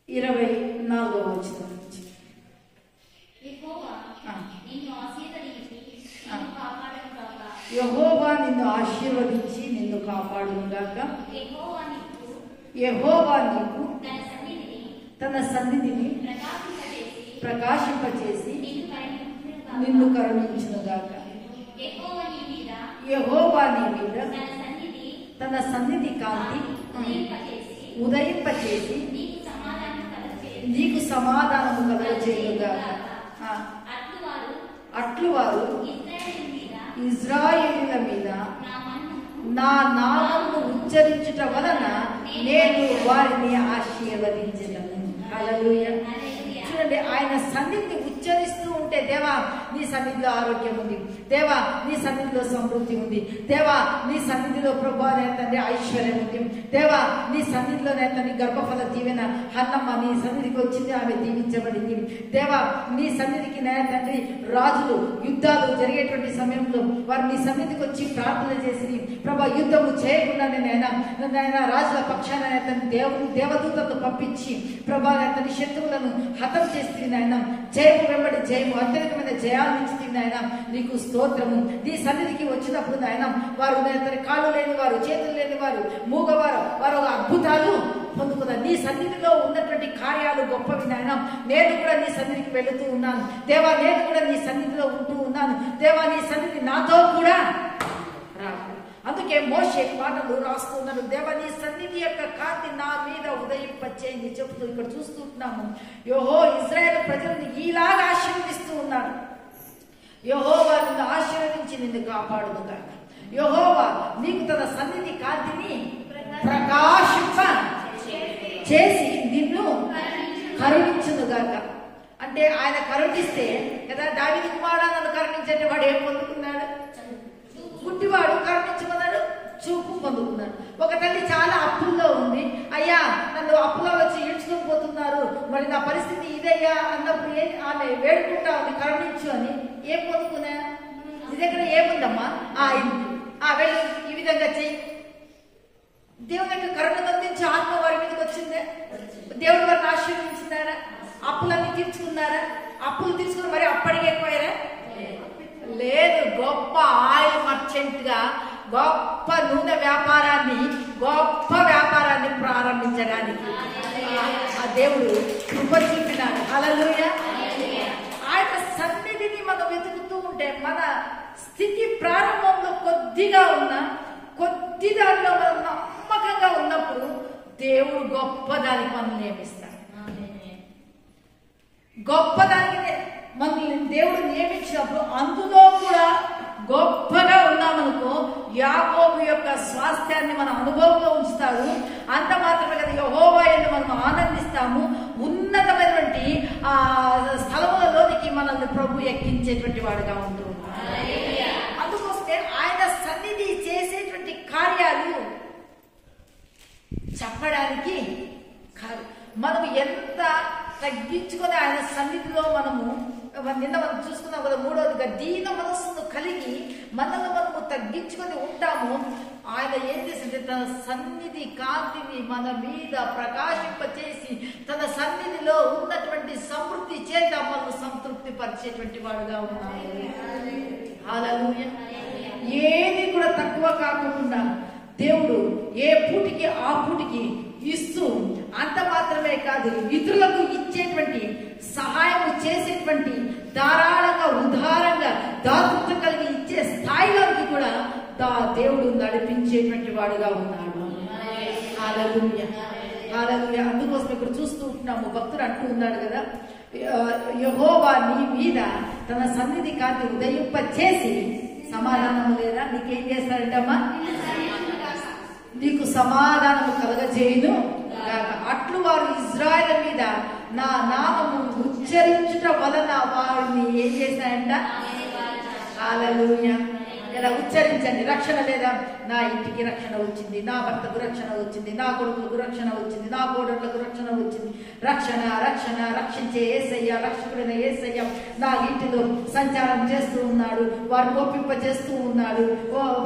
ఇరవై 24వ వచనం నుంచి. యెహోవా నిన్ను ఆశీర్వదించి నిన్ను కాపాడునుగాక. యెహోవా నీకు తన సన్నిధిని ప్రకాశింపచేసి నిన్ను కరుణించునుగాక. యెహోవా నీ మీద తన సన్నిధి కాంతి ఉదయింపచేసి నీకు సమాధానము కలుగజేయునుగాక. అట్లు వారు ఇజ్రాయేలీయుల మీద నా నామమును ఉచ్చరించుట వలన నేను వారిని ఆశీర్వదించెదను. హల్లెలూయా. చూడండి, ఆయన సన్నిధిని ఉచ్చరిస్తూ ఉంటే, దేవా నీ సన్నిధిలో ఆరోగ్యం ఉంది, దేవా నీ సన్నిధిలో సమృద్ధి ఉంది, దేవా నీ సన్నిధిలో ప్రభువా తండ్రి ఐశ్వర్యం ఉంది, దేవా నీ సన్నిధిలో తండ్రి గర్భఫల దీవెన హన్నమ్మ నీ సన్నిధికి వచ్చింది, ఆమె దీవించబడింది, దేవా నీ సన్నిధికి తండ్రి రాజులు యుద్ధాలు జరిగేటువంటి సమయంలో వారు నీ సన్నిధికి వచ్చి ప్రార్థన చేసి ప్రభా యుద్ధము చేయకుండా నేను రాజుల పక్షాన దేవదూతలను పంపించి ప్రభా తండ్రి శత్రువులను హతం చేస్తుంది నాయన, జయము వెంబడి జయము అత్యధికమైన జయాలు ఇచ్చింది నాయన, నీకు స్తోత్రము. నీ సన్నిధికి వచ్చినప్పుడు నాయన వారు కాళ్ళు లేని వారు, చేతులు లేని వారు, మూగవారు వారు అద్భుతాలు పొందుకున్నారు. నీ సన్నిధిలో ఉన్నటువంటి కార్యాలు గొప్పవి నాయన. నేను కూడా నీ సన్నిధికి వెళుతూ ఉన్నాను దేవా, నేను కూడా నీ సన్నిధిలో ఉంటూ ఉన్నాను దేవా, నీ సన్నిధి నాతో కూడా రా. అందుకే మోషే పాటలు రాస్తున్నాడు, దేవా నీ సన్నిధి యొక్క కాంతి నా మీద ఉదయింపచేయండి చెప్తూ ఇక్కడ చూస్తున్నాము. యెహోవా ఇశ్రాయేలు ప్రజలను ఈలాగా ఆశీర్వదిస్తూ ఉన్నాడు. యెహోవా నిన్ను ఆశీర్వదించి నిన్ను కాపాడునుగాక. యెహోవా నీకు తన సన్నిధి కాంతిని ప్రకాశింప చేసి నిన్ను కరుణించునుగాక. అంటే ఆయన కరుణిస్తే కదా, దావీదు కుమారుడా నన్ను కరుణించంటే వాడు ఏం పొందుకున్నాడు? గుడ్డివాడు కరుణించమన్నాడు, చూపు పొందుకున్నాడు. ఒక తల్లి చాలా అప్పుల్లో ఉంది, అయ్యా నన్ను అప్పులో వచ్చి ఈడ్చుకొని పోతున్నారు, మరి నా పరిస్థితి ఇదయ్యా అన్నప్పుడు ఆమె వేడుకుంటా ఉంది కరుణించు అని. ఏం పొందుకున్నా? నీ దగ్గర ఏముందమ్మా? వెళ్ళి ఈ విధంగా చెయ్యి. దేవుని యొక్క కరుణ అందించి ఆత్మ వారి మీదకి వచ్చిందే, దేవుడు వారిని ఆశీర్వదించినారా? అప్పులన్నీ తీర్చుకున్నారా? అప్పులు తీసుకుని మరి అప్పటికి ఎక్కువయ్యారా? లేదు. గొప్ప ఆయిల్ మర్చెంట్ గా గొప్ప నూనె గొప్ప వ్యాపారాన్ని ప్రారంభించడానికి ఆ దేవుడు కృప చూపినాడు. హల్లెలూయా. ఆయన సన్నిధిని మనం వెతుకుతూ ఉంటే మన స్థితి ప్రారంభంలో కొద్దిగా ఉన్నా, కొద్ది దానిలో మనం నమ్మకంగా ఉన్నప్పుడు దేవుడు గొప్పదానికి మనం నియమిస్తాడు. గొప్పదానికి మనల్ని దేవుడు నియమించినప్పుడు అందులో కూడా గొప్పగా ఉన్నామనుకో, యాకోబు యొక్క స్వాస్థ్యాన్ని మన అనుభవంలో ఉంచుతాడు. అంత మాత్రమే కదా, యెహోవా యందు మనం ఆనందిస్తాము. ఉన్నతమైనటువంటి ఆ స్థలములలోనికి మనల్ని ప్రభు ఎక్కించేటువంటి వాడుగా ఉంటూ ఉంటాడు. అందుకోసమే ఆయన సన్నిధి చేసేటువంటి కార్యాలు చెప్పడానికి కాదు, మనం ఎంత తగ్గించుకొని ఆయన సన్నిధిలో నిన్న మనం చూసుకున్నాం కదా, మూడవదిగా దీన మనస్సును కలిగి మనల్ని మనము తగ్గించుకొని ఉంటాము. ఆయన ఏం చేసింది? తన సన్నిధి కాంతిని మన మీద ప్రకాశింపచేసి తన సన్నిధిలో ఉన్నటువంటి సమృద్ధి చేత మనల్ని సంతృప్తి పరిచేటువంటి వాడుగా ఉన్నాడు. హల్లెలూయా. ఏది కూడా తక్కువ కాకుండా దేవుడు ఏ పూటికి ఆ పూటికి ఇస్తూ, అంత మాత్రమే కాదు ఇతరులకు ఇచ్చేటువంటి సహాయం చేసేటువంటి ధారాళంగా ఉదారంగా దాతృత్వం కలిగి ఇచ్చే స్థాయిలోకి కూడా దేవుడు నడిపించేటువంటి వాడుగా ఉన్నాడు. హల్లెలూయా. హల్లెలూయా. అందుకోసం ఇక్కడ చూస్తూ ఉంటున్నాము, భక్తుడు అంటూ ఉన్నాడు కదా, యెహోవా నీ మీద తన సన్నిధి కాంతి ఉదయింప చేసి సమాధానము లేదా నీకేం చేస్తాడంటమ్మా? నీకు సమాధానము కలగజేయును. అట్లు వారు ఇజ్రాయేలు మీద నా నామము ఉచ్చరించుట వలన వారిని ఏం చేశాయంట? హల్లెలూయా. ఇలా ఉచ్చరించండి. రక్షణ లేదా? నా ఇంటికి రక్షణ వచ్చింది, నా భర్తకు రక్షణ వచ్చింది, నా కొడుకులకు రక్షణ వచ్చింది, నా కోడళ్లకు రక్షణ వచ్చింది. రక్షణ రక్షణ రక్షించే యేసయ్య, రక్షకుడైన యేసయ్య నా ఇంటిలో సంచారం చేస్తూ ఉన్నాడు. వారు ఒప్పింప చేస్తూ ఉన్నాడు.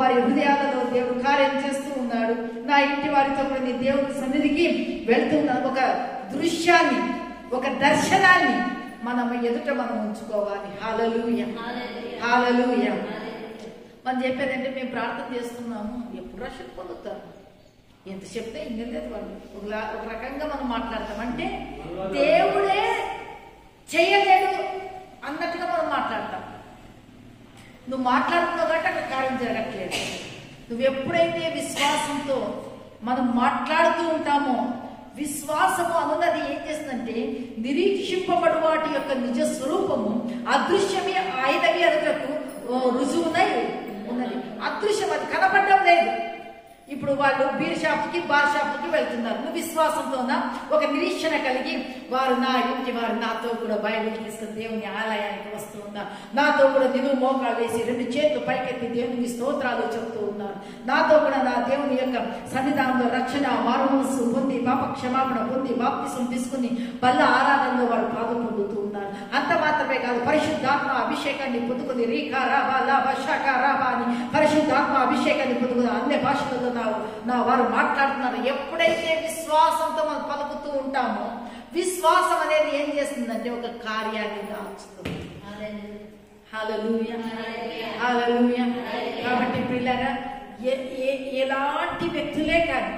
వారి హృదయాలలో దేవుడు కార్యం చేస్తూ ఉన్నాడు. నా ఇంటి వారితో కూడా నీ దేవుడి సన్నిధికి వెళ్తున్నాను. ఒక దృశ్యాన్ని, ఒక దర్శనాన్ని మనం ఎదుట మనం ఉంచుకోవాలి. హల్లెలూయా, హల్లెలూయా. మనం చెప్పేదంటే మేము ప్రార్థన చేస్తున్నాము, ఎప్పుడు రక్షణ పొందుతారు? ఎంత చెప్తే ఇంకా లేదు వాళ్ళు. ఒక రకంగా మనం మాట్లాడతాం. అంటే దేవుడే చేయలేడు అన్నట్టుగా మనం మాట్లాడతాం. నువ్వు మాట్లాడుతున్నావు కాబట్టి అక్కడ కార్యం జరగట్లేదు. నువ్వు ఎప్పుడైతే విశ్వాసంతో మనం మాట్లాడుతూ ఉంటామో, విశ్వాసము అన్నది ఏం చేస్తుందంటే నిరీక్షింపబడు వాటి యొక్క నిజ స్వరూపము అదృశ్యమే ఆయనవి అనటకు రుజువునై ఉన్నది. అదృశ్యం, అది కనపడడం లేదు. ఇప్పుడు వాళ్ళు బీర్ షాప్కి, బార్ షాప్కి వెళ్తున్నారు. నువ్వు విశ్వాసంతోనా, ఒక నిరీక్షణ కలిగి వారు నా ఇంటి వారు నాతో కూడా బైబిల్ తీసుకుని దేవుని ఆలయానికి వస్తూ ఉన్నారు. నాతో కూడా నిలువు మోకాలు వేసి 2 చేతులు పైకెత్తి దేవునికి స్తోత్రాలు చెప్తూ ఉన్నారు. నాతో కూడా నా దేవుని యొక్క సన్నిధానంలో రక్షణ, మారుమనస్సు పొంది, పాప క్షమాపణ పొంది, బాప్తిసం తీసుకుని బల్ల ఆరాధనలో వారు పాలు పొందుతూ ఉన్నారు. అంత మాత్రమే కాదు, పరిశుద్ధాత్మ అభిషేకాన్ని పొందుకుని రీకా రాబా లాబా షాకా రాబా అని పరిశుద్ధాత్మ అభిషేకాన్ని పొందుకుని అన్ని భాషలలో నా వారు మాట్లాడుతున్నారు. ఎప్పుడైతే విశ్వాసంతో మనం పలుకుతూ ఉంటామో, విశ్వాసం అనేది ఏం చేస్తుందంటే ఒక కార్యాన్ని దాచుతుంది. హల్లెలూయా, హల్లెలూయా. కాబట్టి పిల్లరా, ఎలాంటి వ్యక్తులే కానీ,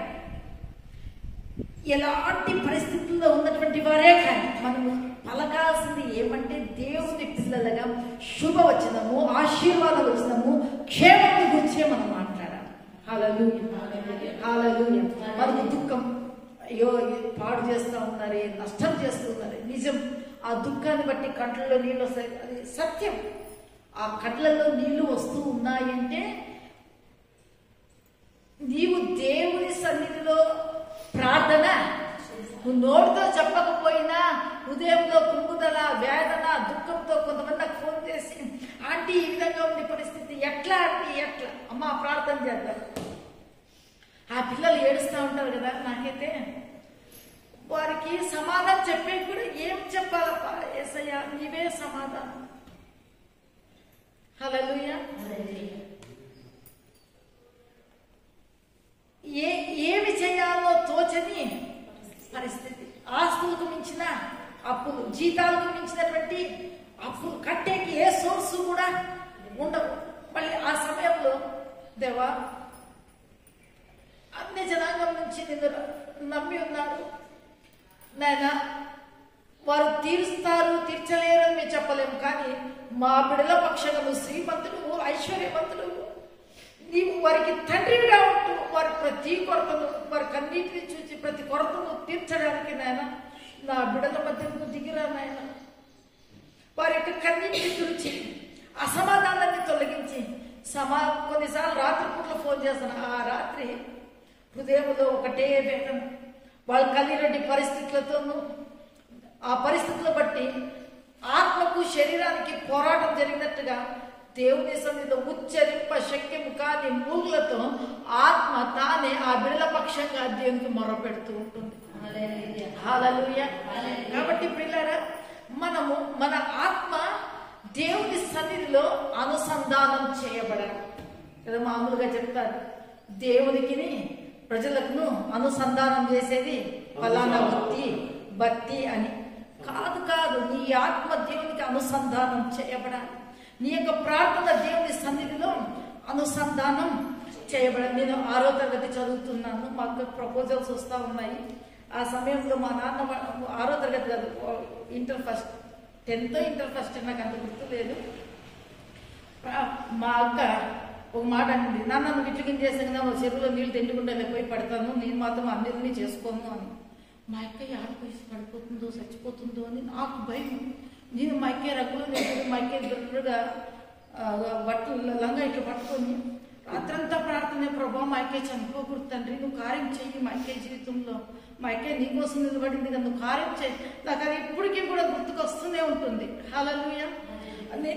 ఎలాంటి పరిస్థితుల్లో ఉన్నటువంటి వారే కానీ మనము పలకాల్సింది ఏమంటే దేవుని పిల్లలుగా శుభవచనము, ఆశీర్వాద వచనము, క్షేమాన్ని గురించే మనం మాట్లాడాలి. హల్లెలూయా, హల్లెలూయా. మనకు దుఃఖం, అయ్యో పాడు చేస్తూ ఉన్నారే, నష్టం చేస్తూ ఉన్నారే, నిజం. ఆ దుఃఖాన్ని బట్టి కంట్లలో నీళ్ళు వస్తాయి, అది సత్యం. ఆ కళ్ళల్లో నీళ్లు వస్తూ ఉన్నాయంటే నీవు దేవుని సన్నిధిలో ప్రార్థన, నువ్వు నోటితో చెప్పకపోయినా హృదయంలో కుంగుదల, వేదన, దుఃఖంతో కొంతమంది నాకు ఫోన్ చేసి, ఆంటీ ఈ విధంగా ఉంది పరిస్థితి, ఎట్లా ఆంటీ ఎట్లా? అమ్మ ప్రార్థన చేద్దాం. ఆ పిల్లలు ఏడుస్తూ ఉంటారు కదా. నాకైతే వారికి సమాధానం చెప్పే కూడా ఏం చెప్పాలప్పా యేసయ్య, నీవే సమాధానం. హల్లెలూయా. ఏమి చేయాలో తోచని పరిస్థితి, ఆస్తులకు మించిన అప్పులు, జీతాలకు మించినటువంటి అప్పులు, కట్టేకి ఏ సోర్సు కూడా ఉండవు. మళ్ళీ ఆ సమయంలో దేవా, అన్ని జనాంగం నుంచి నిన్ను నమ్మి ఉన్నారు నాయన, వారు తీరుస్తారు తీర్చలేరు అని మేము చెప్పలేము, కానీ మా బిడ్డల పక్షంగా నువ్వు శ్రీమంతుడు, ఐశ్వర్యవంతుడు, నీవు వారికి తండ్రిగా ఉంటూ వారి ప్రతి కొరతను, వారి కన్నీటిని చూసి ప్రతి కొరతను తీర్చడానికి నాయన నా బిడ్డల మధ్యకు దిగిరా నాయన. వారి యొక్క కన్నీటిని తుడిచి అసమాధానాన్ని తొలగించి కొన్నిసార్లు రాత్రి పూట్ల ఫోన్ చేస్తాను. ఆ రాత్రి హృదయంలో ఒకటే వేదన, వాళ్ళు కలిగినటువంటి పరిస్థితులతోనూ, ఆ పరిస్థితులు బట్టి ఆత్మకు శరీరానికి పోరాటం జరిగినట్టుగా దేవుని సన్నిధిలో ఉచ్చరింప శక్యము కాని మూగులతో ఆత్మ తానే ఆ బిడ్డల పక్షంగా దేవునికి మొరపెడుతూ ఉంటుంది. హల్లెలూయా. కాబట్టి పిల్లరా, మనము మన ఆత్మ దేవుని సన్నిధిలో అనుసంధానం చేయబడాలి కదా. మామూలుగా చెప్తారు, దేవునికి ప్రజలకు అనుసంధానం చేసేది ఫలానా భక్తి అని. కాదు, నీ ఆత్మ దేవునికి అనుసంధానం చేయబడాలి. నీ యొక్క ప్రార్థన దేవుని సన్నిధిలో అనుసంధానం చేయబడాలి. నేను 6వ తరగతి చదువుతున్నాను, మాకు ప్రపోజల్స్ వస్తూ ఉన్నాయి. ఆ సమయంలో మా నాన్న 6వ తరగతి కాదు, inter first, 10th inter first, నాకు అంత గుర్తు లేదు. మా అక్క ఒక మాట అంటుంది, నాన్న నువ్వు ఇట్లకి చేసాను, చెరువులో నీళ్ళు తెండుకుంటే పోయి పడతాను, నేను మాత్రం అందరినీ చేసుకోను అని. మా అక్క ఆడిపోయి పడిపోతుందో చచ్చిపోతుందో అని నాకు భయం. నేను మా అక్కే రగ్గులు, మా అక్కే దొరుకుగా బట్టలు లంగా ఇట్లా పట్టుకొని రాత్రంతా ప్రార్థనే, ప్రభా మా అక్కే చనిపోకూడదు తండ్రి, నువ్వు కార్యం చెయ్యి మా అక్కే జీవితంలో, మా అక్కే నీకోసం నిలబడింది కదా, నువ్వు కార్యం చెయ్యి. నాకు అది ఇప్పటికీ కూడా గుర్తుకొస్తూనే ఉంటుంది. హల్లెలూయా.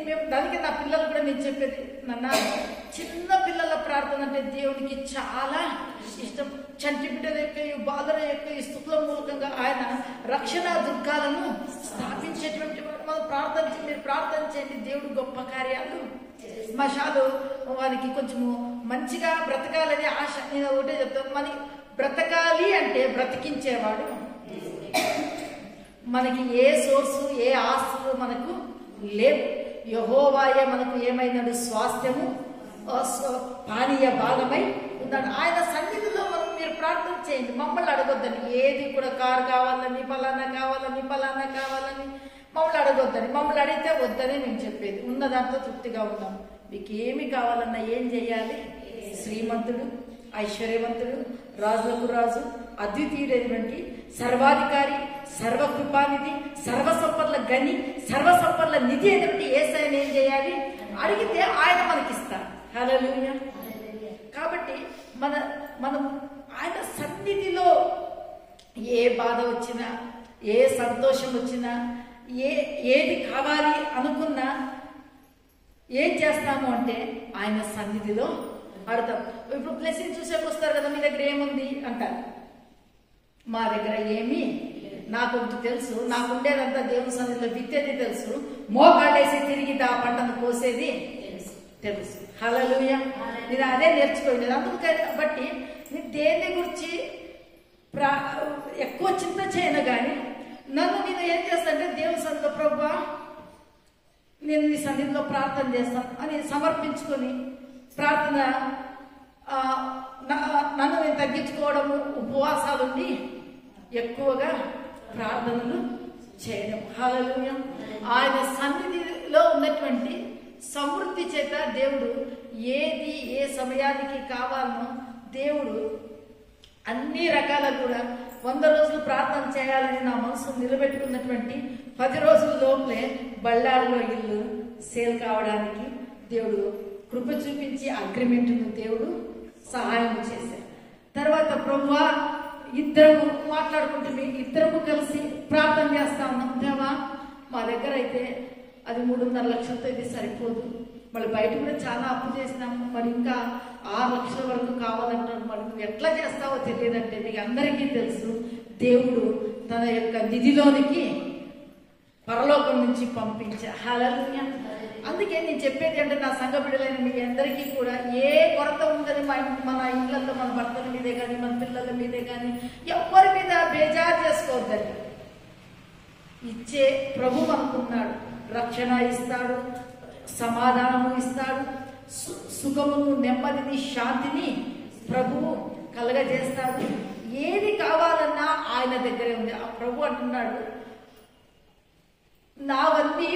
మేము దానికి నా పిల్లలు కూడా నేను చెప్పేది, నాన్న చిన్న పిల్లల ప్రార్థన అంటే దేవునికి చాలా ఇష్టం. చంటి బిడ్డల యొక్క బాధల యొక్క ఈ స్థుతుల మూలకంగా ఆయన రక్షణ దుర్గాలను స్థాపించేటువంటి మనం మీరు ప్రార్థన చేయండి, దేవుడు గొప్ప కార్యాలు. మషాలు వారికి కొంచెము మంచిగా బ్రతకాలని ఆశ. నేను ఒకటే చెప్తాను, మన బ్రతకాలి అంటే బ్రతికించేవాడు. మనకి ఏ సోర్సు ఏ ఆస్తులు మనకు లేవు. యెహోవాయే మనకు ఏమైనాడు, స్వాస్థ్యము పానీయ భాగమై ఉన్నాడు. ఆయన సన్నిధిలో మీరు ప్రార్థన చేయండి. మమ్మల్ని అడగొద్దని, ఏది కూడా కారు కావాలని పలానా కావాలని పలానా కావాలని మమ్మల్ని అడగొద్దని. మమ్మల్ని అడిగితే వద్దని మేము చెప్పేది, ఉన్న దాంతో తృప్తిగా ఉన్నాం. మీకు ఏమి కావాలన్నా ఏం చేయాలి? శ్రీమంతుడు, ఐశ్వర్యవంతుడు, రాజులకు రాజు, అద్వితీయుడైనటువంటి సర్వాధికారి, సర్వకృపానిధి, సర్వసంపదల గని, సర్వసంపదల నిధి అయినటువంటి యేసయ్యను ఏం చేయాలి? అడిగితే ఆయన మనకిస్తారు. హల్లెలూయా. కాబట్టి మనం ఆయన సన్నిధిలో ఏ బాధ వచ్చినా, ఏ సంతోషం వచ్చినా, ఏది కావాలి అనుకున్నా ఏం చేస్తాము అంటే ఆయన సన్నిధిలో అడతాం. ఇప్పుడు బ్లెస్సింగ్ చూసేకి వస్తారు కదా, మీ దగ్గర ఏముంది అంటారు. మా దగ్గర ఏమీ, నాకు తెలుసు, నాకుండేదంతా దేవుని సన్నిధిలో విత్తేది తెలుసు, మోకాళ్ళేసి తిరిగి ఆ పంటను కోసేది తెలుసు. హల్లెలూయా. నేను అదే నేర్చుకోలేదు. అందుకని బట్టి నేను దేని గురించి ఎక్కువ చింత చేయను, కానీ నేను ఏం చేస్తానంటే దేవుని సన్నిధిలో ప్రభువా నేను నీ సన్నిధిలో ప్రార్థన చేస్తాను అని సమర్పించుకొని ప్రార్థన నన్ను నేను తగ్గించుకోవడము, ఉపవాసాలుండి ఎక్కువగా ప్రార్థనలు చేయడం. హల్లెలూయా. ఆయన సన్నిధిలో ఉన్నటువంటి సమృద్ధి చేత దేవుడు ఏది ఏ సమయానికి కావాలనో దేవుడు అన్ని రకాల కూడా 100 రోజులు ప్రార్థన చేయాలని నా మనసు నిలబెట్టుకున్నటువంటి 10 రోజుల లోపలే బళ్ళారిలో ఇల్లు సేల్ కావడానికి దేవుడు కృప చూపించి అగ్రిమెంట్ను దేవుడు సహాయం చేశారు. తర్వాత ప్రభువా ఇద్దరము మాట్లాడుకుంటే ఇద్దరము కలిసి ప్రార్థన చేస్తా ఉన్నాం. దేవా మా దగ్గర అయితే అది 3.5 లక్షలతో ఇది సరిపోదు, మళ్ళీ బయట కూడా చాలా అప్పు చేసినాము, మరి ఇంకా 6 లక్షల వరకు కావాలంటారు, మరి నువ్వు ఎట్లా చేస్తావో తెలియదంటే మీకు అందరికీ తెలుసు, దేవుడు తన యొక్క నిధిలోనికి పరలోకం నుంచి పంపించా. హల్లెలూయా. అందుకే నేను చెప్పేది అంటే నా సంఘ బిడ్డలైన మీ అందరికీ కూడా ఏ కొరత ఉందని మన ఇళ్లలో మన భర్తల మీదే కానీ మన పిల్లల మీదే కానీ ఎవరి మీద బేజారు చేసుకోవద్దని. ఇచ్చే ప్రభు అనుకున్నాడు, రక్షణ ఇస్తాడు, సమాధానము ఇస్తాడు, సుఖమును నెమ్మదిని శాంతిని ప్రభువు కలగజేస్తాడు. ఏది కావాలన్నా ఆయన దగ్గరే ఉంది. ఆ ప్రభు అంటున్నాడు, నావన్నీ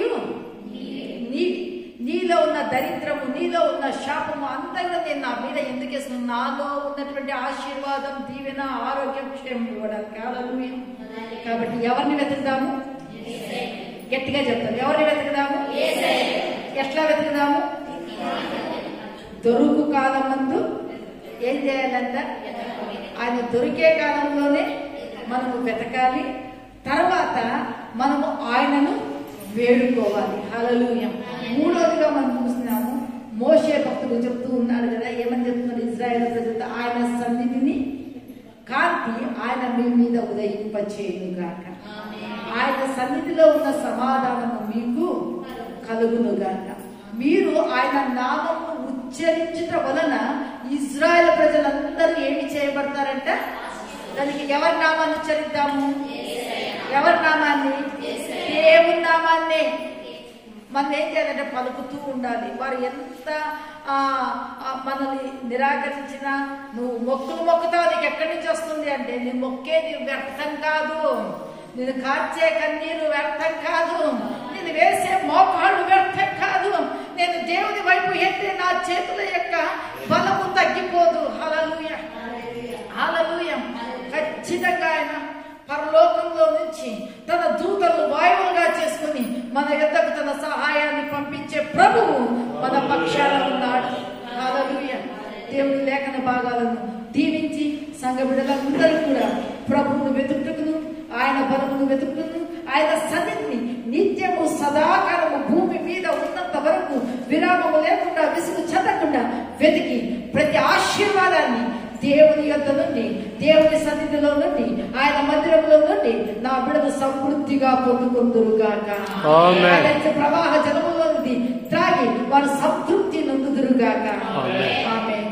నీలో ఉన్న దరిద్రము, నీలో ఉన్న శాపము అంతా కూడా నేను నా మీద ఎందుకు వేస్తున్నాను? నాలో ఉన్నటువంటి ఆశీర్వాదం, దీవెన, ఆరోగ్యం, క్షేమం ఇవ్వడానికి. హల్లెలూయా. కాబట్టి ఎవరిని వెతుకుదాము? గట్టిగా చెప్తాను, ఎవరిని వెతుకుదాము? ఎట్లా వెతుకుదాము? దొరుకు కాలం ముందు ఏం చేయాలంట? ఆయన దొరికే కాలంలోనే మనము వెతకాలి. తర్వాత మనము ఆయనను వేడుకోవాలి. హల్లెలూయా. మూడోదిగా మనం చూస్తున్నాము, మోషే భక్తుడు చెప్తూ ఉన్నాడు కదా, ఏమని చెప్తున్నారు? ఇజ్రాయేల్ ప్రజలతో ఆయన సన్నిధిని కాంతి ఆయన మీ మీద ఉదయింపచేయునుగాక, ఆయన సన్నిధిలో ఉన్న సమాధానము మీకు కలుగునుగాక. మీరు ఆయన నామము ఉచ్చరించుట వలన ఇజ్రాయేల్ ప్రజలందరూ ఏమి చేయబడతారంట? దానికి ఎవరి నామాన్ని ఉచ్చరిద్దాము? ఎవరి నామాన్ని? దేవుని నామాన్నే. మనం ఏం చేయాలంటే పలుకుతూ ఉండాలి. వారు ఎంత మనల్ని నిరాకరించినా నువ్వు మొక్కుతావు, నీకు ఎక్కడి నుంచి వస్తుంది అంటే నీ మొక్కేది వ్యర్థం కాదు, నేను కార్చే కన్నీరు వ్యర్థం కాదు, నేను వేసే మోకాళ్ళు వ్యర్థం కాదు, నేను దేవుని వైపు ఎత్తే నా చేతుల యొక్క బలము తగ్గిపోదు. హల్లెలూయా. హల్లెలూయా. ఖచ్చితంగా ఆయన పరలోకంలో నుంచి తన దూతలు వాయువులుగా చేసుకుని మన యొద్దకు తన సహాయాన్ని పంపించే ప్రభువు మన పక్షాన ఉన్నాడు. హల్లెలూయా. దేవుని లేఖన భాగాలను దీవించి సంఘ బిడ్డలందరూ కూడా ప్రభువును వెతుకుటకును, ఆయన బలమును వెతుకుటకును, ఆయన సన్నిధిని నిత్యము సదాకాలము భూమి మీద ఉన్నంత వరకు విరామము లేకుండా విసుగు చెందకుండా వెతికి ప్రతి ఆశీర్వాదాన్ని దేవుని యొద్ద నుండి, దేవుని సన్నిధిలో నుండి, ఆయన మందిరంలో నుండి నా బిడ్డలు సమృద్ధిగా పొందుకొందురుగాక. ప్రవాహ జలములో నుండి త్రాగి వారు సంతృప్తి నొందుదురుగాక. ఆమేన్.